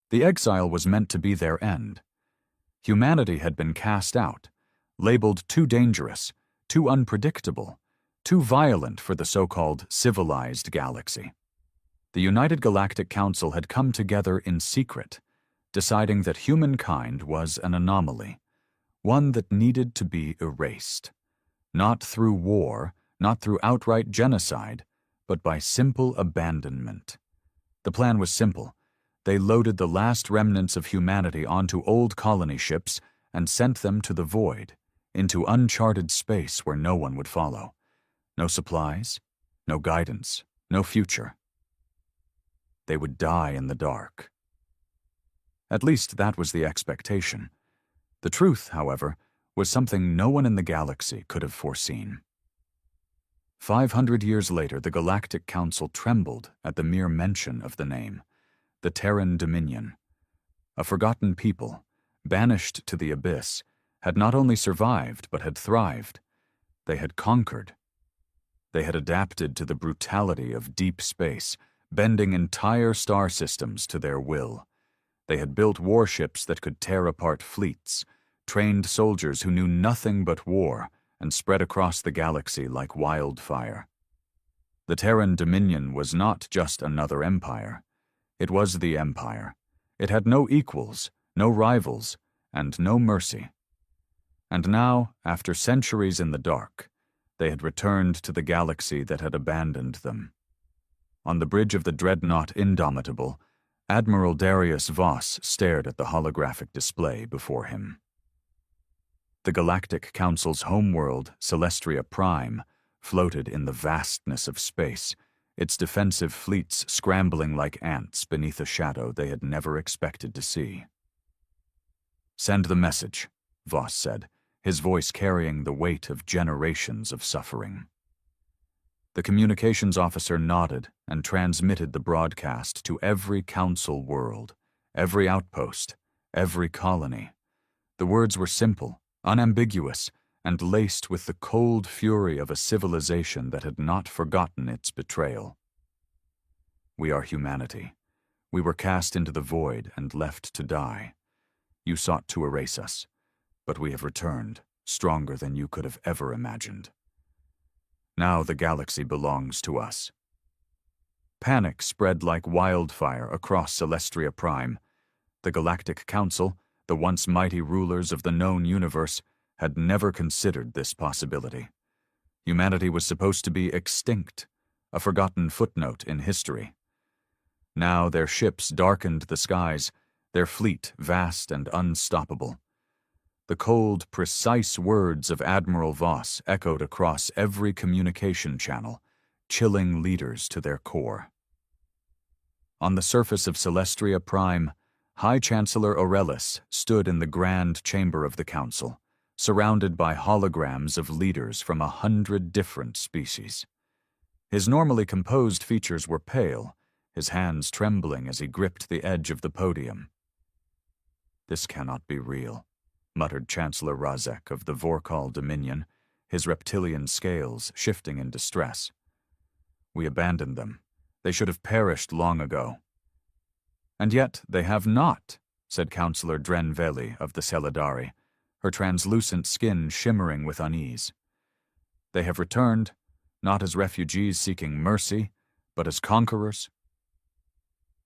The exile was meant to be their end. Humanity had been cast out, labeled too dangerous, too unpredictable, too violent for the so-called civilized galaxy. The United Galactic Council had come together in secret, deciding that humankind was an anomaly, one that needed to be erased. Not through war, not through outright genocide, but by simple abandonment. The plan was simple. They loaded the last remnants of humanity onto old colony ships and sent them to the void, into uncharted space where no one would follow. No supplies, no guidance, no future. They would die in the dark. At least that was the expectation. The truth, however, was something no one in the galaxy could have foreseen. 500 years later, the Galactic Council trembled at the mere mention of the name, the Terran Dominion. A forgotten people, banished to the abyss, had not only survived but had thrived. They had conquered. They had adapted to the brutality of deep space, bending entire star systems to their will. They had built warships that could tear apart fleets, trained soldiers who knew nothing but war, and spread across the galaxy like wildfire. The Terran Dominion was not just another empire. It was the empire. It had no equals, no rivals, and no mercy. And now, after centuries in the dark, they had returned to the galaxy that had abandoned them. On the bridge of the dreadnought Indomitable, Admiral Darius Voss stared at the holographic display before him. The Galactic Council's homeworld, Celestria Prime, floated in the vastness of space, its defensive fleets scrambling like ants beneath a shadow they had never expected to see. "Send the message," Voss said, his voice carrying the weight of generations of suffering. The communications officer nodded and transmitted the broadcast to every council world, every outpost, every colony. The words were simple, unambiguous, and laced with the cold fury of a civilization that had not forgotten its betrayal. "We are humanity. We were cast into the void and left to die. You sought to erase us, but we have returned, stronger than you could have ever imagined. Now the galaxy belongs to us." Panic spread like wildfire across Celestria Prime. The Galactic Council, the once mighty rulers of the known universe, had never considered this possibility. Humanity was supposed to be extinct, a forgotten footnote in history. Now their ships darkened the skies, their fleet vast and unstoppable. The cold, precise words of Admiral Voss echoed across every communication channel, chilling leaders to their core. On the surface of Celestria Prime, High Chancellor Aurelius stood in the grand chamber of the Council, surrounded by holograms of leaders from 100 different species. His normally composed features were pale, his hands trembling as he gripped the edge of the podium. "This cannot be real," muttered Chancellor Razek of the Vorkal Dominion, his reptilian scales shifting in distress. "We abandoned them. They should have perished long ago." "And yet they have not," said Councillor Dren Veli of the Celadari, her translucent skin shimmering with unease. "They have returned, not as refugees seeking mercy, but as conquerors."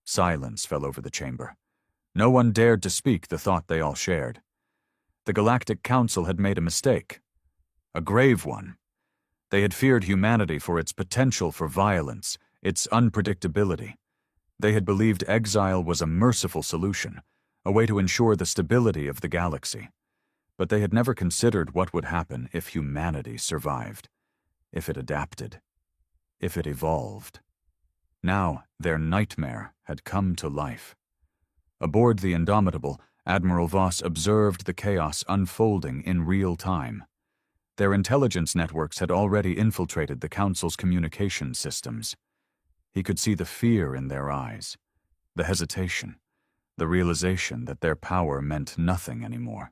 Silence fell over the chamber. No one dared to speak the thought they all shared. The Galactic Council had made a mistake. A grave one. They had feared humanity for its potential for violence, its unpredictability. They had believed exile was a merciful solution, a way to ensure the stability of the galaxy. But they had never considered what would happen if humanity survived, if it adapted, if it evolved. Now their nightmare had come to life. Aboard the Indomitable, Admiral Voss observed the chaos unfolding in real time. Their intelligence networks had already infiltrated the Council's communication systems. He could see the fear in their eyes, the hesitation, the realization that their power meant nothing anymore.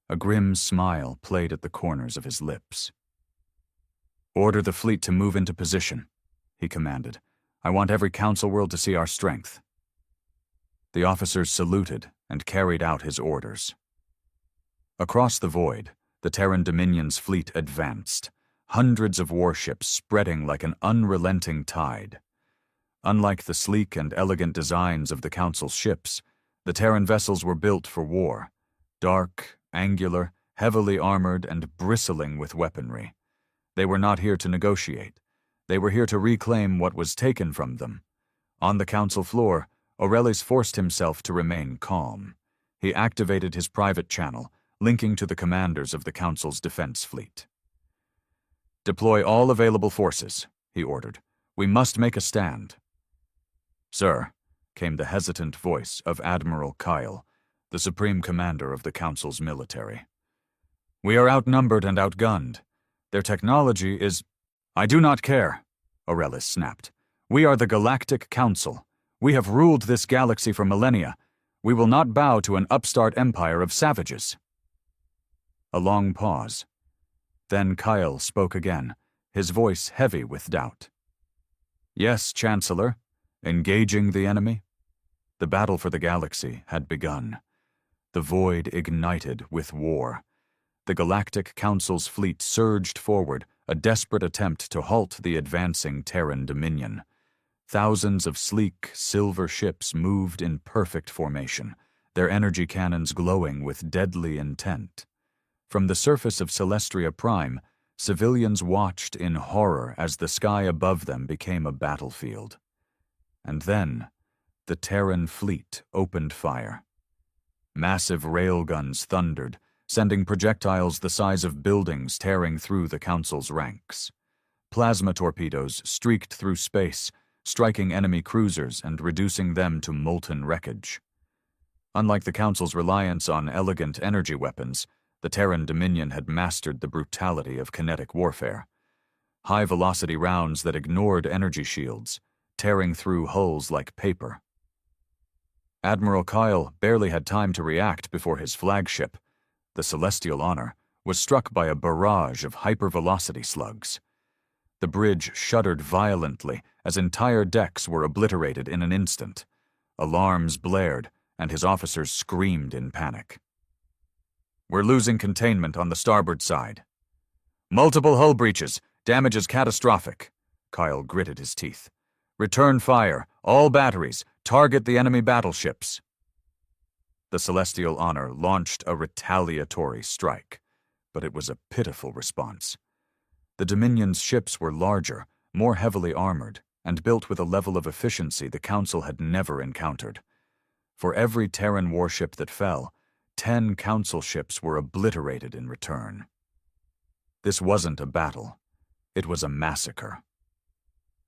A grim smile played at the corners of his lips. "Order the fleet to move into position," he commanded. "I want every council world to see our strength." The officers saluted and carried out his orders. Across the void, the Terran Dominion's fleet advanced, hundreds of warships spreading like an unrelenting tide. Unlike the sleek and elegant designs of the Council's ships, the Terran vessels were built for war, dark, angular, heavily armored, and bristling with weaponry. They were not here to negotiate. They were here to reclaim what was taken from them. On the Council floor, Aurelius forced himself to remain calm. He activated his private channel, linking to the commanders of the Council's defense fleet. "Deploy all available forces," he ordered. "We must make a stand." "Sir," came the hesitant voice of Admiral Kyle, the supreme commander of the Council's military. "We are outnumbered and outgunned. Their technology is—" "I do not care," Aurelius snapped. "We are the Galactic Council. We have ruled this galaxy for millennia. We will not bow to an upstart empire of savages." A long pause. Then Kyle spoke again, his voice heavy with doubt. "Yes, Chancellor. Engaging the enemy?" The battle for the galaxy had begun. The void ignited with war. The Galactic Council's fleet surged forward, a desperate attempt to halt the advancing Terran Dominion. Thousands of sleek, silver ships moved in perfect formation, their energy cannons glowing with deadly intent. From the surface of Celestria Prime, civilians watched in horror as the sky above them became a battlefield. And then, the Terran fleet opened fire. Massive railguns thundered, sending projectiles the size of buildings tearing through the Council's ranks. Plasma torpedoes streaked through space, striking enemy cruisers and reducing them to molten wreckage. Unlike the Council's reliance on elegant energy weapons, the Terran Dominion had mastered the brutality of kinetic warfare. High-velocity rounds that ignored energy shields, tearing through hulls like paper. Admiral Kyle barely had time to react before his flagship, the Celestial Honor, was struck by a barrage of hypervelocity slugs. The bridge shuddered violently as entire decks were obliterated in an instant. Alarms blared, and his officers screamed in panic. "We're losing containment on the starboard side." "Multiple hull breaches. Damage is catastrophic." Kyle gritted his teeth. "Return fire. All batteries. Target the enemy battleships." The Celestial Honor launched a retaliatory strike, but it was a pitiful response. The Dominion's ships were larger, more heavily armored, and built with a level of efficiency the Council had never encountered. For every Terran warship that fell, 10 Council ships were obliterated in return. This wasn't a battle. It was a massacre.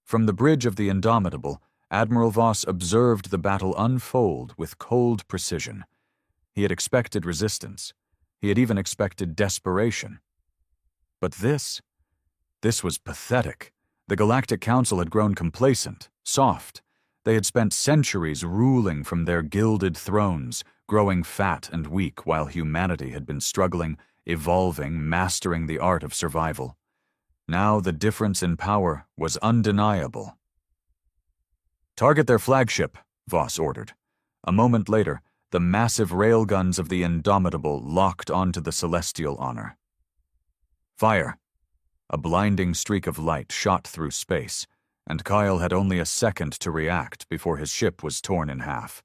From the bridge of the Indomitable, Admiral Voss observed the battle unfold with cold precision. He had expected resistance. He had even expected desperation. But this was pathetic. The Galactic Council had grown complacent, soft. They had spent centuries ruling from their gilded thrones, growing fat and weak while humanity had been struggling, evolving, mastering the art of survival. Now the difference in power was undeniable. "Target their flagship," Voss ordered. A moment later, the massive railguns of the Indomitable locked onto the Celestial Honor. "Fire!" A blinding streak of light shot through space, and Kyle had only a second to react before his ship was torn in half.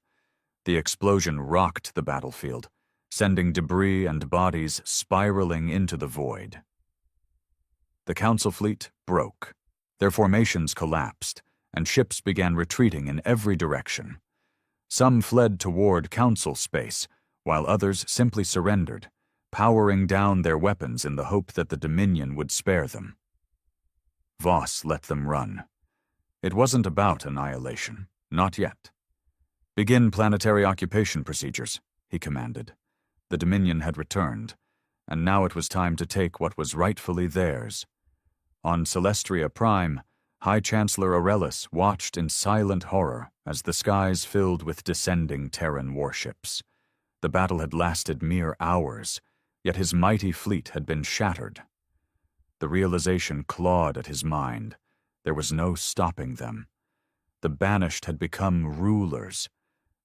The explosion rocked the battlefield, sending debris and bodies spiraling into the void. The Council fleet broke. Their formations collapsed, and ships began retreating in every direction. Some fled toward Council space, while others simply surrendered, powering down their weapons in the hope that the Dominion would spare them. Voss let them run. It wasn't about annihilation, not yet. "Begin planetary occupation procedures," he commanded. The Dominion had returned, and now it was time to take what was rightfully theirs. On Celestria Prime, High Chancellor Aurelius watched in silent horror as the skies filled with descending Terran warships. The battle had lasted mere hours, yet his mighty fleet had been shattered. The realization clawed at his mind. There was no stopping them. The banished had become rulers.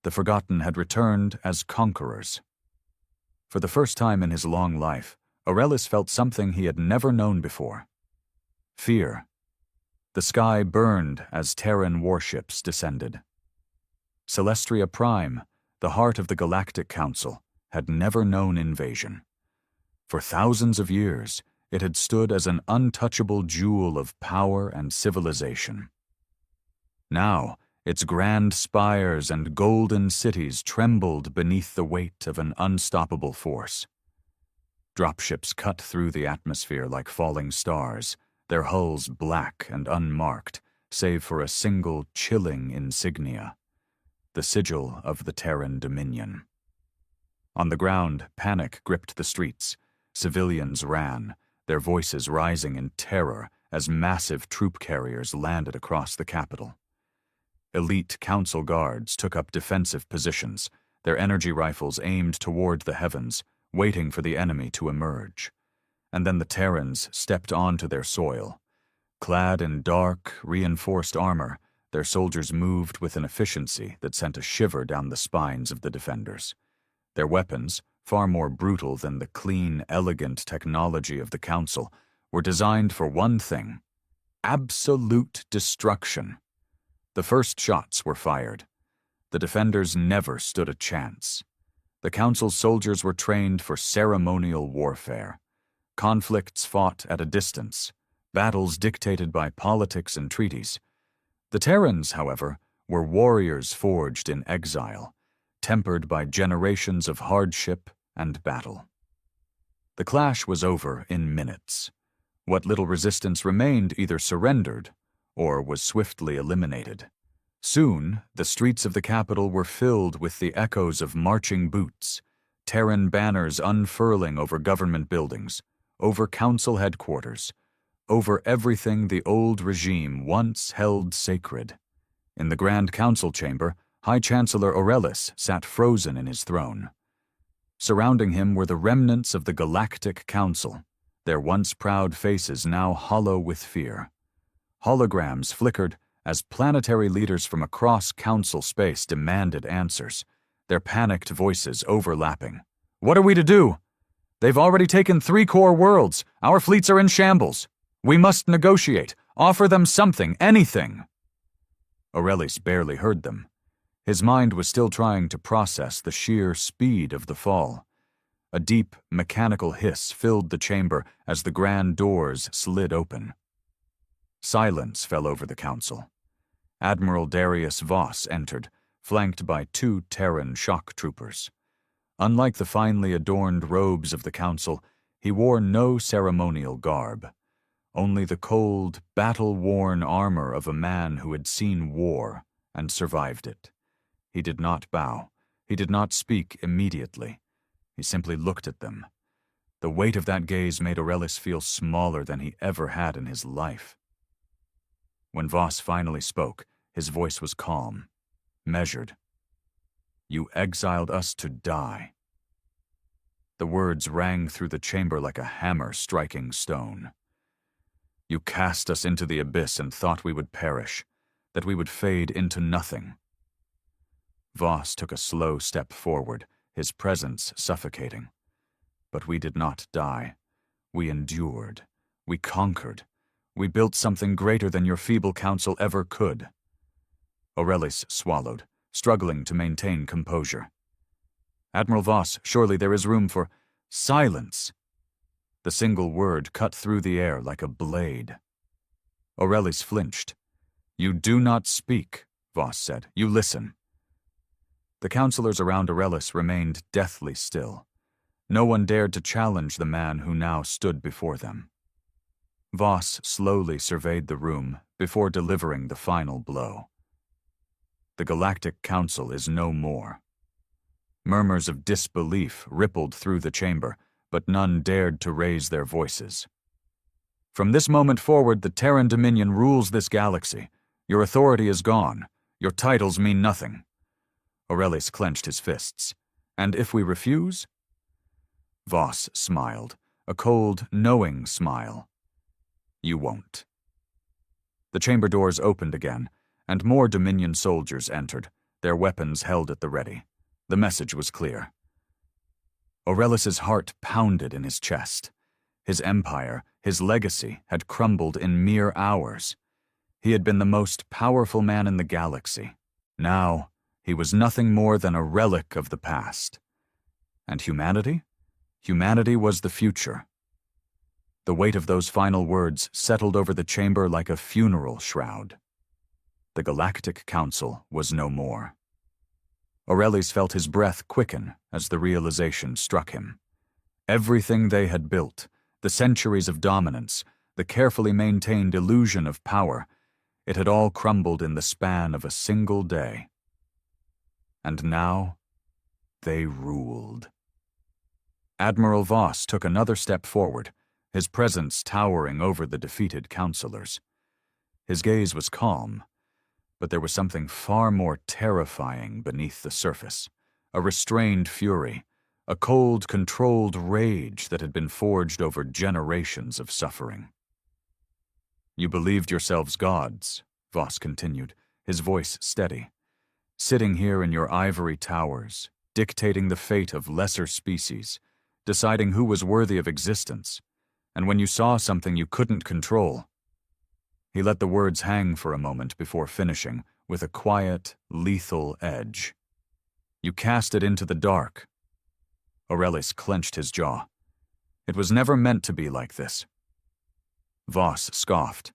The Forgotten had returned as conquerors. For the first time in his long life, Aurelius felt something he had never known before. Fear. The sky burned as Terran warships descended. Celestria Prime, the heart of the Galactic Council, had never known invasion. For thousands of years, it had stood as an untouchable jewel of power and civilization. Now, its grand spires and golden cities trembled beneath the weight of an unstoppable force. Dropships cut through the atmosphere like falling stars, their hulls black and unmarked, save for a single chilling insignia, the sigil of the Terran Dominion. On the ground, panic gripped the streets. Civilians ran, their voices rising in terror as massive troop carriers landed across the capital. Elite council guards took up defensive positions, their energy rifles aimed toward the heavens, waiting for the enemy to emerge. And then the Terrans stepped onto their soil. Clad in dark, reinforced armor, their soldiers moved with an efficiency that sent a shiver down the spines of the defenders. Their weapons, far more brutal than the clean, elegant technology of the Council, were designed for one thing: absolute destruction. The first shots were fired. The defenders never stood a chance. The Council's soldiers were trained for ceremonial warfare. Conflicts fought at a distance, battles dictated by politics and treaties. The Terrans, however, were warriors forged in exile, tempered by generations of hardship and battle. The clash was over in minutes. What little resistance remained either surrendered or was swiftly eliminated. Soon, the streets of the capital were filled with the echoes of marching boots, Terran banners unfurling over government buildings, over council headquarters, over everything the old regime once held sacred. In the Grand Council chamber, High Chancellor Aurelius sat frozen in his throne. Surrounding him were the remnants of the Galactic Council, their once proud faces now hollow with fear. Holograms flickered as planetary leaders from across council space demanded answers, their panicked voices overlapping. "What are we to do? They've already taken 3 core worlds. Our fleets are in shambles. We must negotiate. Offer them something, anything." Aurelius barely heard them. His mind was still trying to process the sheer speed of the fall. A deep, mechanical hiss filled the chamber as the grand doors slid open. Silence fell over the council. Admiral Darius Voss entered, flanked by 2 Terran shock troopers. Unlike the finely adorned robes of the council, he wore no ceremonial garb, only the cold, battle-worn armor of a man who had seen war and survived it. He did not bow. He did not speak immediately. He simply looked at them. The weight of that gaze made Aurelius feel smaller than he ever had in his life. When Voss finally spoke, his voice was calm, measured. "You exiled us to die." The words rang through the chamber like a hammer striking stone. "You cast us into the abyss and thought we would perish, that we would fade into nothing." Voss took a slow step forward, his presence suffocating. "But we did not die. We endured. We conquered. We built something greater than your feeble council ever could." Aurelius swallowed, struggling to maintain composure. "Admiral Voss, surely there is room for—" "Silence!" The single word cut through the air like a blade. Aurelius flinched. "You do not speak," Voss said. "You listen." The counselors around Aurelius remained deathly still. No one dared to challenge the man who now stood before them. Voss slowly surveyed the room before delivering the final blow. "The Galactic Council is no more." Murmurs of disbelief rippled through the chamber, but none dared to raise their voices. "From this moment forward, the Terran Dominion rules this galaxy. Your authority is gone. Your titles mean nothing." Aurelius clenched his fists. "And if we refuse?" Voss smiled, a cold, knowing smile. "You won't." The chamber doors opened again, and more Dominion soldiers entered, their weapons held at the ready. The message was clear. Aurelius's heart pounded in his chest. His empire, his legacy, had crumbled in mere hours. He had been the most powerful man in the galaxy. Now, he was nothing more than a relic of the past. And humanity? Humanity was the future. The weight of those final words settled over the chamber like a funeral shroud. The Galactic Council was no more. Aurelius felt his breath quicken as the realization struck him. Everything they had built, the centuries of dominance, the carefully maintained illusion of power, it had all crumbled in the span of a single day. And now, they ruled. Admiral Voss took another step forward, his presence towering over the defeated counselors. His gaze was calm, but there was something far more terrifying beneath the surface, a restrained fury, a cold, controlled rage that had been forged over generations of suffering. "You believed yourselves gods," Voss continued, his voice steady, "sitting here in your ivory towers, dictating the fate of lesser species, deciding who was worthy of existence, and when you saw something you couldn't control—" He let the words hang for a moment before finishing, with a quiet, lethal edge. "You cast it into the dark." Aurelius clenched his jaw. "It was never meant to be like this." Voss scoffed.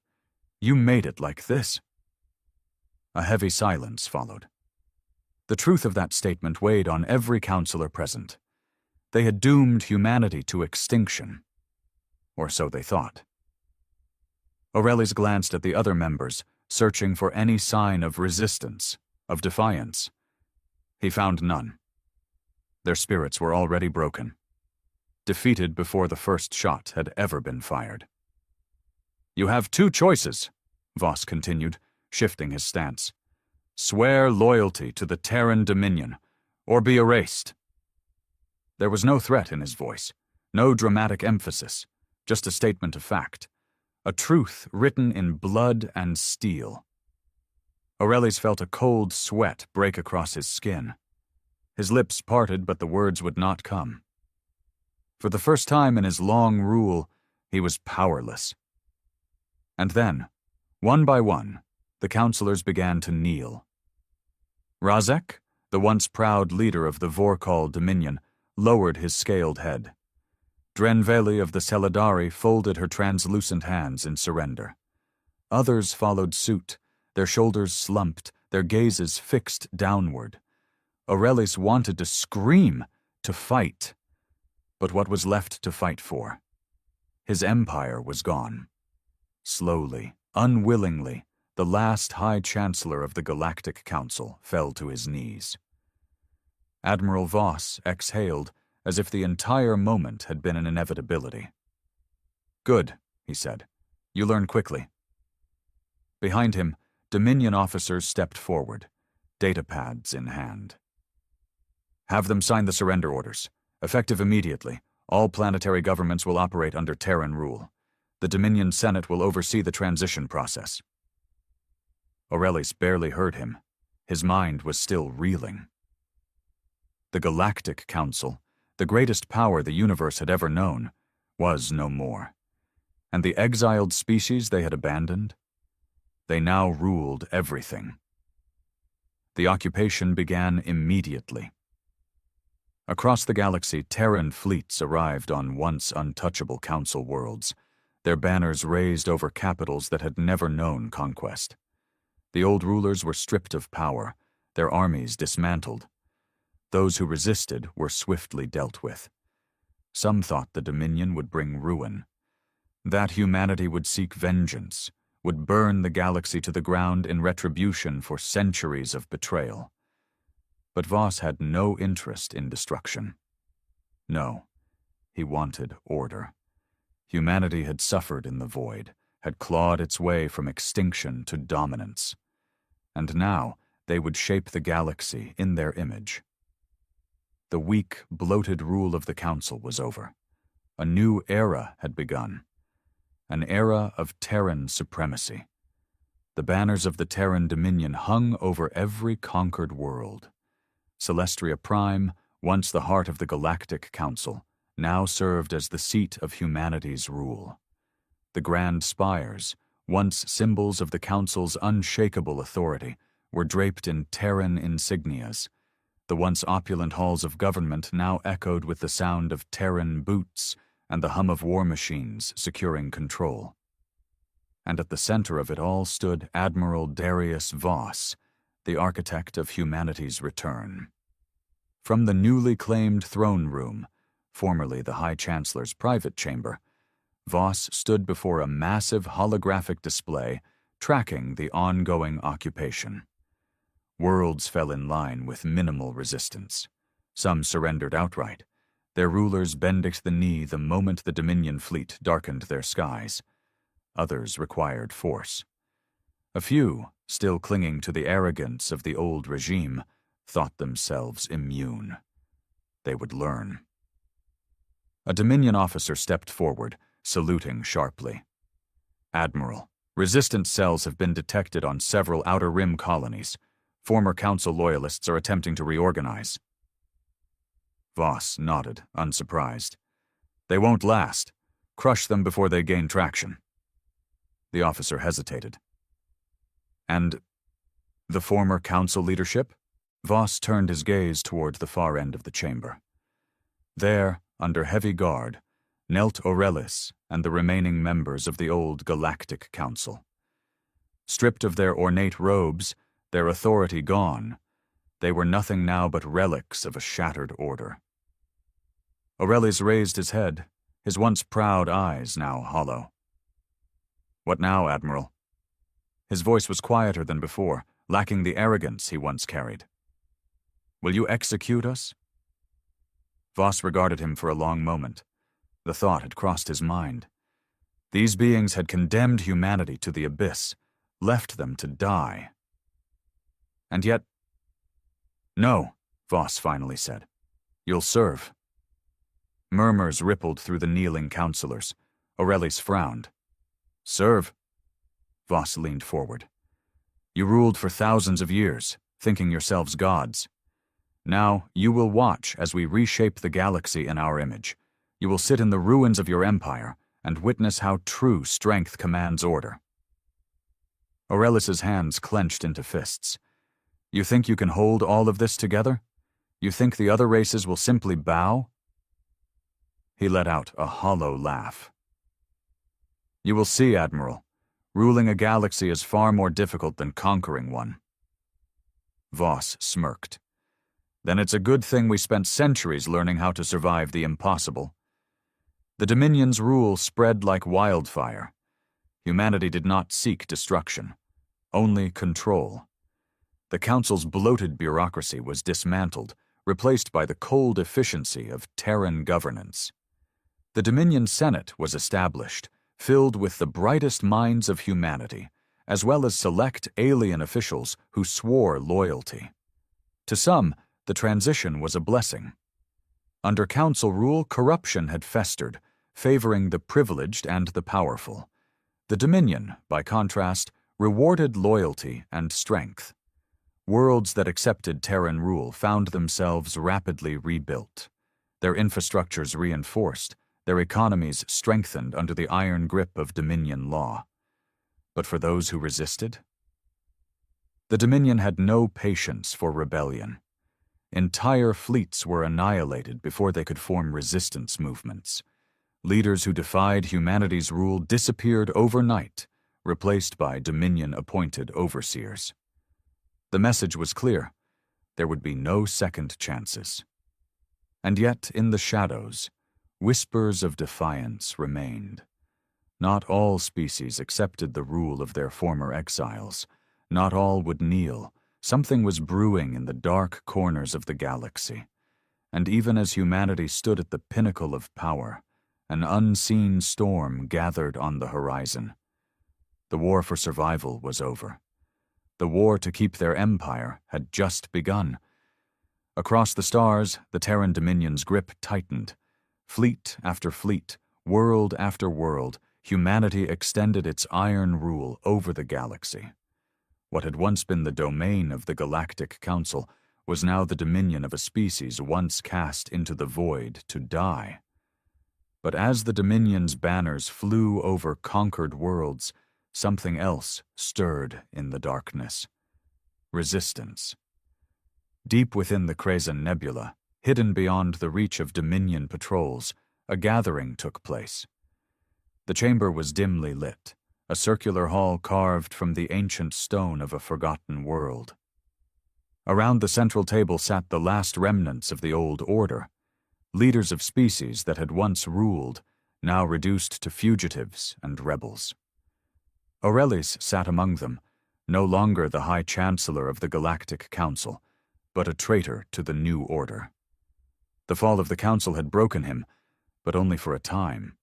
"You made it like this." A heavy silence followed. The truth of that statement weighed on every counselor present. They had doomed humanity to extinction. Or so they thought. Aurelius glanced at the other members, searching for any sign of resistance, of defiance. He found none. Their spirits were already broken, defeated before the first shot had ever been fired. "You have two choices," Voss continued, shifting his stance. "Swear loyalty to the Terran Dominion, or be erased." There was no threat in his voice, no dramatic emphasis, just a statement of fact, a truth written in blood and steel. Aurelius felt a cold sweat break across his skin. His lips parted, but the words would not come. For the first time in his long rule, he was powerless. And then, one by one, the counselors began to kneel. Razek, the once proud leader of the Vorkal Dominion, lowered his scaled head. Drenveli of the Celadari folded her translucent hands in surrender. Others followed suit, their shoulders slumped, their gazes fixed downward. Aurelius wanted to scream, to fight. But what was left to fight for? His empire was gone. Slowly, unwillingly, the last High Chancellor of the Galactic Council fell to his knees. Admiral Voss exhaled as if the entire moment had been an inevitability. "Good," he said. "You learn quickly." Behind him, Dominion officers stepped forward, datapads in hand. "Have them sign the surrender orders. Effective immediately, all planetary governments will operate under Terran rule. The Dominion Senate will oversee the transition process." Aurelius barely heard him. His mind was still reeling. The Galactic Council, the greatest power the universe had ever known, was no more. And the exiled species they had abandoned? They now ruled everything. The occupation began immediately. Across the galaxy, Terran fleets arrived on once untouchable Council worlds, their banners raised over capitals that had never known conquest. The old rulers were stripped of power, their armies dismantled. Those who resisted were swiftly dealt with. Some thought the Dominion would bring ruin, that humanity would seek vengeance, would burn the galaxy to the ground in retribution for centuries of betrayal. But Voss had no interest in destruction. No, he wanted order. Humanity had suffered in the void, had clawed its way from extinction to dominance. And now they would shape the galaxy in their image. The weak, bloated rule of the Council was over. A new era had begun. An era of Terran supremacy. The banners of the Terran Dominion hung over every conquered world. Celestria Prime, once the heart of the Galactic Council, now served as the seat of humanity's rule. The grand spires, once symbols of the Council's unshakable authority, were draped in Terran insignias. The once opulent halls of government now echoed with the sound of Terran boots and the hum of war machines securing control. And at the center of it all stood Admiral Darius Voss, the architect of humanity's return. From the newly claimed throne room, formerly the High Chancellor's private chamber, Voss stood before a massive holographic display tracking the ongoing occupation. Worlds fell in line with minimal resistance. Some surrendered outright, their rulers bending the knee the moment the Dominion fleet darkened their skies. Others required force. A few, still clinging to the arrogance of the old regime, thought themselves immune. They would learn. A Dominion officer stepped forward, saluting sharply. "Admiral, resistance cells have been detected on several Outer Rim colonies. Former Council loyalists are attempting to reorganize." Voss nodded, unsurprised. "They won't last. Crush them before they gain traction." The officer hesitated. "And the former Council leadership?" Voss turned his gaze toward the far end of the chamber. There, under heavy guard, knelt Aurelis and the remaining members of the old Galactic Council. Stripped of their ornate robes, their authority gone, they were nothing now but relics of a shattered order. Aurelis raised his head, his once proud eyes now hollow. "What now, Admiral?" His voice was quieter than before, lacking the arrogance he once carried. "Will you execute us?" Voss regarded him for a long moment. The thought had crossed his mind. These beings had condemned humanity to the abyss, left them to die. And yet, "No," Voss finally said. "You'll serve." Murmurs rippled through the kneeling councilors. Aurelis frowned. "Serve?" Voss leaned forward. "You ruled for thousands of years, thinking yourselves gods. Now you will watch as we reshape the galaxy in our image. You will sit in the ruins of your empire and witness how true strength commands order." Aurelis's hands clenched into fists. "You think you can hold all of this together? You think the other races will simply bow?" He let out a hollow laugh. "You will see, Admiral. Ruling a galaxy is far more difficult than conquering one." Voss smirked. "Then it's a good thing we spent centuries learning how to survive the impossible." The Dominion's rule spread like wildfire. Humanity did not seek destruction, only control. The Council's bloated bureaucracy was dismantled, replaced by the cold efficiency of Terran governance. The Dominion Senate was established, filled with the brightest minds of humanity, as well as select alien officials who swore loyalty. To some, the transition was a blessing. Under Council rule, corruption had festered, favoring the privileged and the powerful. The Dominion, by contrast, rewarded loyalty and strength. Worlds that accepted Terran rule found themselves rapidly rebuilt, their infrastructures reinforced, their economies strengthened under the iron grip of Dominion law. But for those who resisted? The Dominion had no patience for rebellion. Entire fleets were annihilated before they could form resistance movements. Leaders who defied humanity's rule disappeared overnight, replaced by Dominion-appointed overseers. The message was clear. There would be no second chances. And yet, in the shadows, whispers of defiance remained. Not all species accepted the rule of their former exiles. Not all would kneel. Something was brewing in the dark corners of the galaxy. And even as humanity stood at the pinnacle of power, an unseen storm gathered on the horizon. The war for survival was over. The war to keep their empire had just begun. Across the stars, the Terran Dominion's grip tightened. Fleet after fleet, world after world, humanity extended its iron rule over the galaxy. What had once been the domain of the Galactic Council was now the dominion of a species once cast into the void to die. But as the Dominion's banners flew over conquered worlds, something else stirred in the darkness. Resistance. Deep within the Crazon Nebula, hidden beyond the reach of Dominion patrols, a gathering took place. The chamber was dimly lit, a circular hall carved from the ancient stone of a forgotten world. Around the central table sat the last remnants of the old order, leaders of species that had once ruled, now reduced to fugitives and rebels. Aurelis sat among them, no longer the High Chancellor of the Galactic Council, but a traitor to the new order. The fall of the Council had broken him, but only for a time.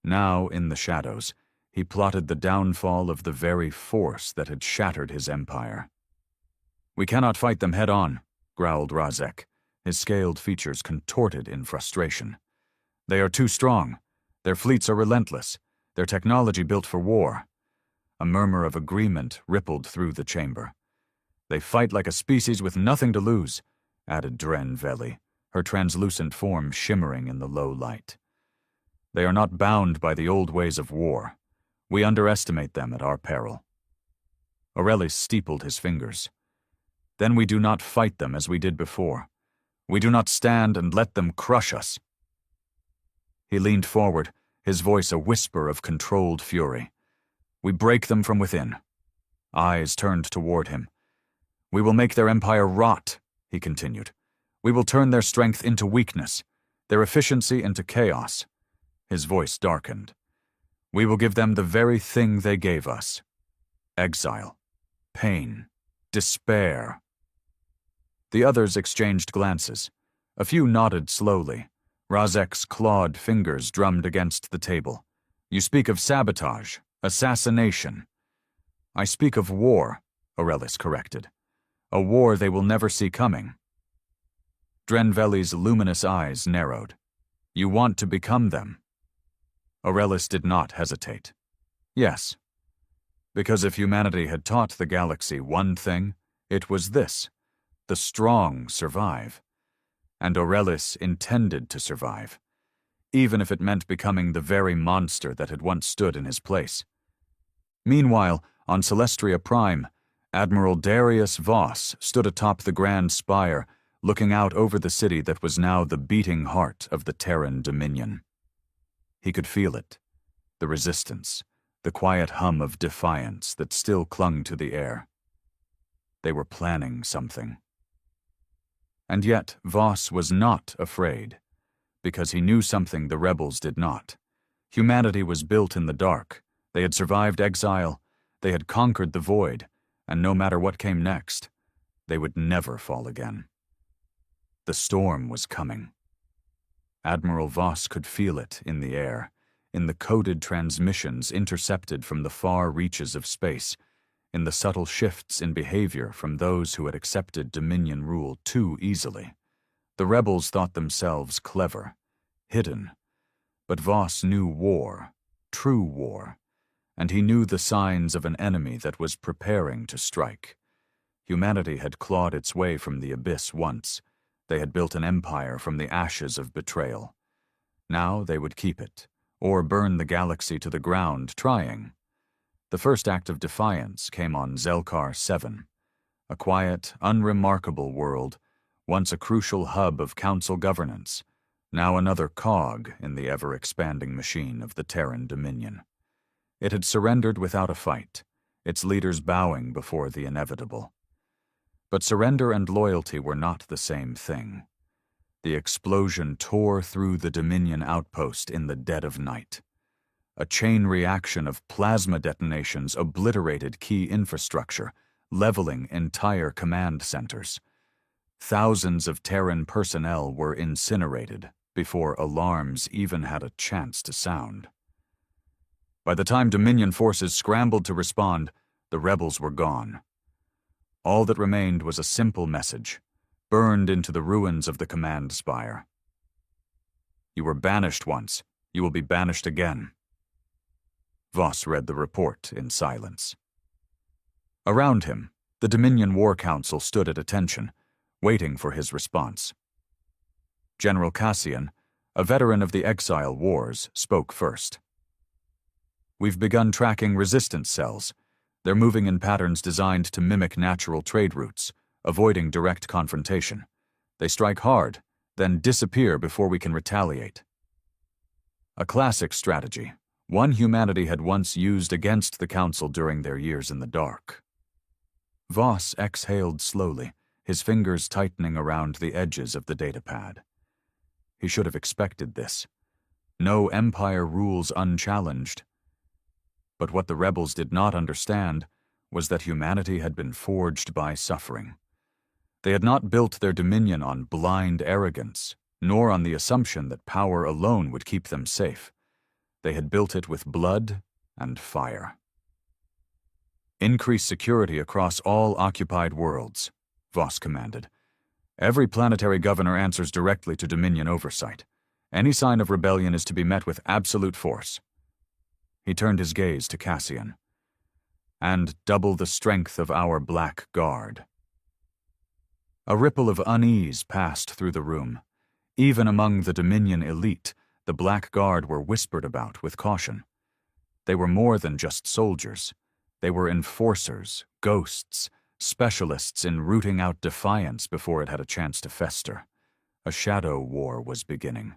Now, in the shadows, he plotted the downfall of the very force that had shattered his empire. "We cannot fight them head-on," growled Razek, his scaled features contorted in frustration. "They are too strong. Their fleets are relentless, their technology built for war." A murmur of agreement rippled through the chamber. "They fight like a species with nothing to lose," added Dren Veli, her translucent form shimmering in the low light. "They are not bound by the old ways of war. We underestimate them at our peril." Aurelis steepled his fingers. "Then we do not fight them as we did before. We do not stand and let them crush us." He leaned forward, his voice a whisper of controlled fury. "We break them from within." Eyes turned toward him. "We will make their empire rot," he continued. "We will turn their strength into weakness, their efficiency into chaos." His voice darkened. "We will give them the very thing they gave us: exile, pain, despair." The others exchanged glances. A few nodded slowly. Razek's clawed fingers drummed against the table. "You speak of sabotage, assassination." "I speak of war," Aurelis corrected. "A war they will never see coming." Dren Veli's luminous eyes narrowed. "You want to become them?" Aurelis did not hesitate. "Yes. Because if humanity had taught the galaxy one thing, it was this: the strong survive. And Aurelis intended to survive, even if it meant becoming the very monster that had once stood in his place. Meanwhile, on Celestria Prime, Admiral Darius Voss stood atop the Grand Spire, looking out over the city that was now the beating heart of the Terran Dominion. He could feel it, the resistance, the quiet hum of defiance that still clung to the air. They were planning something. And yet Voss was not afraid, because he knew something the rebels did not. Humanity was built in the dark. They had survived exile, they had conquered the void, and no matter what came next, they would never fall again. The storm was coming. Admiral Voss could feel it in the air, in the coded transmissions intercepted from the far reaches of space, in the subtle shifts in behavior from those who had accepted Dominion rule too easily. The rebels thought themselves clever, hidden, but Voss knew war, true war, and he knew the signs of an enemy that was preparing to strike. Humanity had clawed its way from the abyss once. They had built an empire from the ashes of betrayal. Now they would keep it, or burn the galaxy to the ground trying. The first act of defiance came on Zelkar 7, a quiet, unremarkable world, once a crucial hub of council governance, now another cog in the ever-expanding machine of the Terran Dominion. It had surrendered without a fight, its leaders bowing before the inevitable. But surrender and loyalty were not the same thing. The explosion tore through the Dominion outpost in the dead of night. A chain reaction of plasma detonations obliterated key infrastructure, leveling entire command centers. Thousands of Terran personnel were incinerated before alarms even had a chance to sound. By the time Dominion forces scrambled to respond, the rebels were gone. All that remained was a simple message, burned into the ruins of the command spire. "You were banished once. You will be banished again." Voss read the report in silence. Around him, the Dominion War Council stood at attention, waiting for his response. General Cassian, a veteran of the Exile Wars, spoke first. "We've begun tracking resistance cells. They're moving in patterns designed to mimic natural trade routes, avoiding direct confrontation. They strike hard, then disappear before we can retaliate." A classic strategy, one humanity had once used against the Council during their years in the dark. Voss exhaled slowly, his fingers tightening around the edges of the datapad. He should have expected this. No empire rules unchallenged. But what the rebels did not understand was that humanity had been forged by suffering. They had not built their dominion on blind arrogance, nor on the assumption that power alone would keep them safe. They had built it with blood and fire. "Increase security across all occupied worlds," Voss commanded. "Every planetary governor answers directly to Dominion oversight. Any sign of rebellion is to be met with absolute force." He turned his gaze to Cassian. "And double the strength of our Black Guard." A ripple of unease passed through the room. Even among the Dominion elite, the Black Guard were whispered about with caution. They were more than just soldiers. They were enforcers, ghosts, specialists in rooting out defiance before it had a chance to fester. A shadow war was beginning,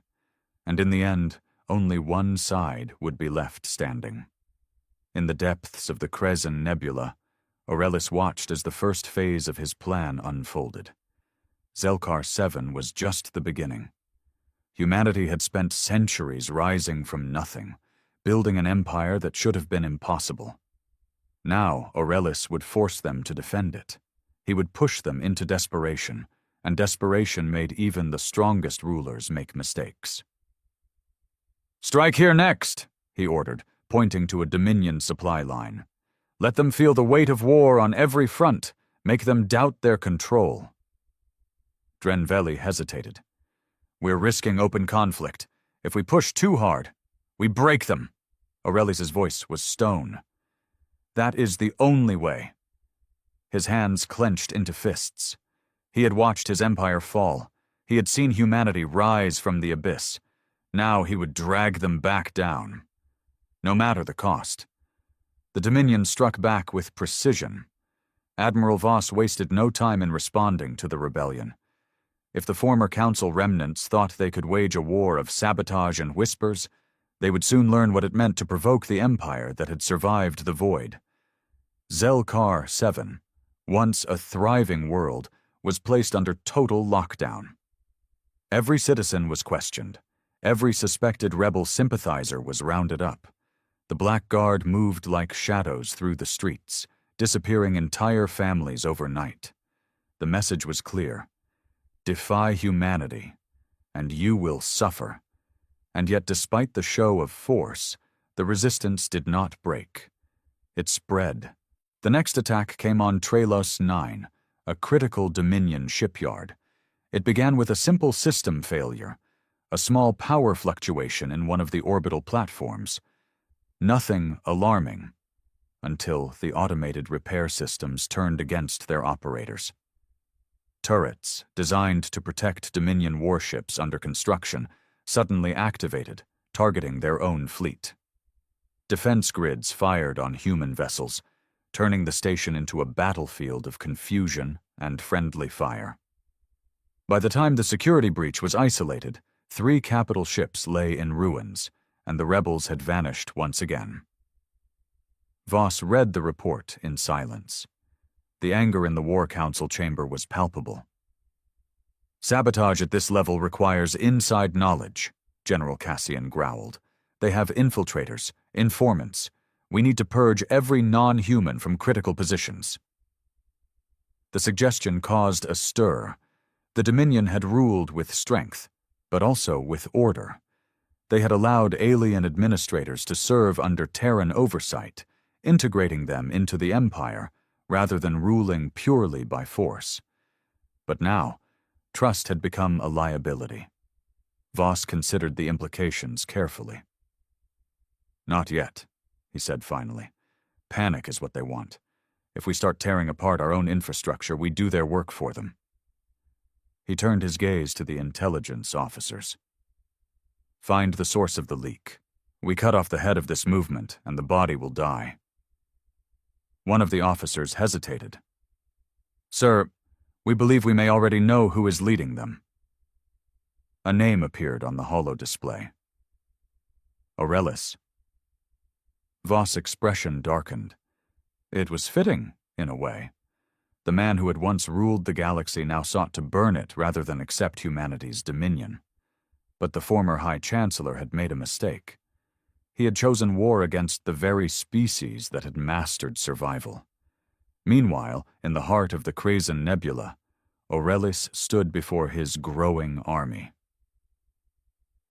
and in the end, only one side would be left standing. In the depths of the Krezen Nebula, Aurelis watched as the first phase of his plan unfolded. Zelkar 7 was just the beginning. Humanity had spent centuries rising from nothing, building an empire that should have been impossible. Now Aurelis would force them to defend it. He would push them into desperation, and desperation made even the strongest rulers make mistakes. "Strike here next," he ordered, pointing to a Dominion supply line. "Let them feel the weight of war on every front, make them doubt their control." Drenveli hesitated. "We're risking open conflict. If we push too hard, we break them." Aurelis' voice was stone. "That is the only way." His hands clenched into fists. He had watched his empire fall. He had seen humanity rise from the abyss. Now he would drag them back down. No matter the cost. The Dominion struck back with precision. Admiral Voss wasted no time in responding to the rebellion. If the former Council remnants thought they could wage a war of sabotage and whispers, they would soon learn what it meant to provoke the empire that had survived the void. Zelkar 7, once a thriving world, was placed under total lockdown. Every citizen was questioned. Every suspected rebel sympathizer was rounded up. The Black Guard moved like shadows through the streets, disappearing entire families overnight. The message was clear. Defy humanity, and you will suffer. And yet, despite the show of force, the resistance did not break. It spread. The next attack came on Trelos 9, a critical Dominion shipyard. It began with a simple system failure, a small power fluctuation in one of the orbital platforms. Nothing alarming, until the automated repair systems turned against their operators. Turrets, designed to protect Dominion warships under construction, suddenly activated, targeting their own fleet. Defense grids fired on human vessels, turning the station into a battlefield of confusion and friendly fire. By the time the security breach was isolated, 3 capital ships lay in ruins, and the rebels had vanished once again. Voss read the report in silence. The anger in the War Council chamber was palpable. "Sabotage at this level requires inside knowledge," General Cassian growled. "They have infiltrators, informants. We need to purge every non-human from critical positions." The suggestion caused a stir. The Dominion had ruled with strength, but also with order. They had allowed alien administrators to serve under Terran oversight, integrating them into the Empire, rather than ruling purely by force. But now, trust had become a liability. Voss considered the implications carefully. "Not yet," he said finally. "Panic is what they want. If we start tearing apart our own infrastructure, we do their work for them. He turned his gaze to the intelligence officers. Find the source of the leak. We cut off the head of this movement, and the body will die. One of the officers hesitated. Sir, we believe we may already know who is leading them. A name appeared on the holo display. Aurelis. Voss' expression darkened. It was fitting, in a way. The man who had once ruled the galaxy now sought to burn it rather than accept humanity's dominion. But the former High Chancellor had made a mistake. He had chosen war against the very species that had mastered survival. Meanwhile, in the heart of the Crazon Nebula, Aurelis stood before his growing army.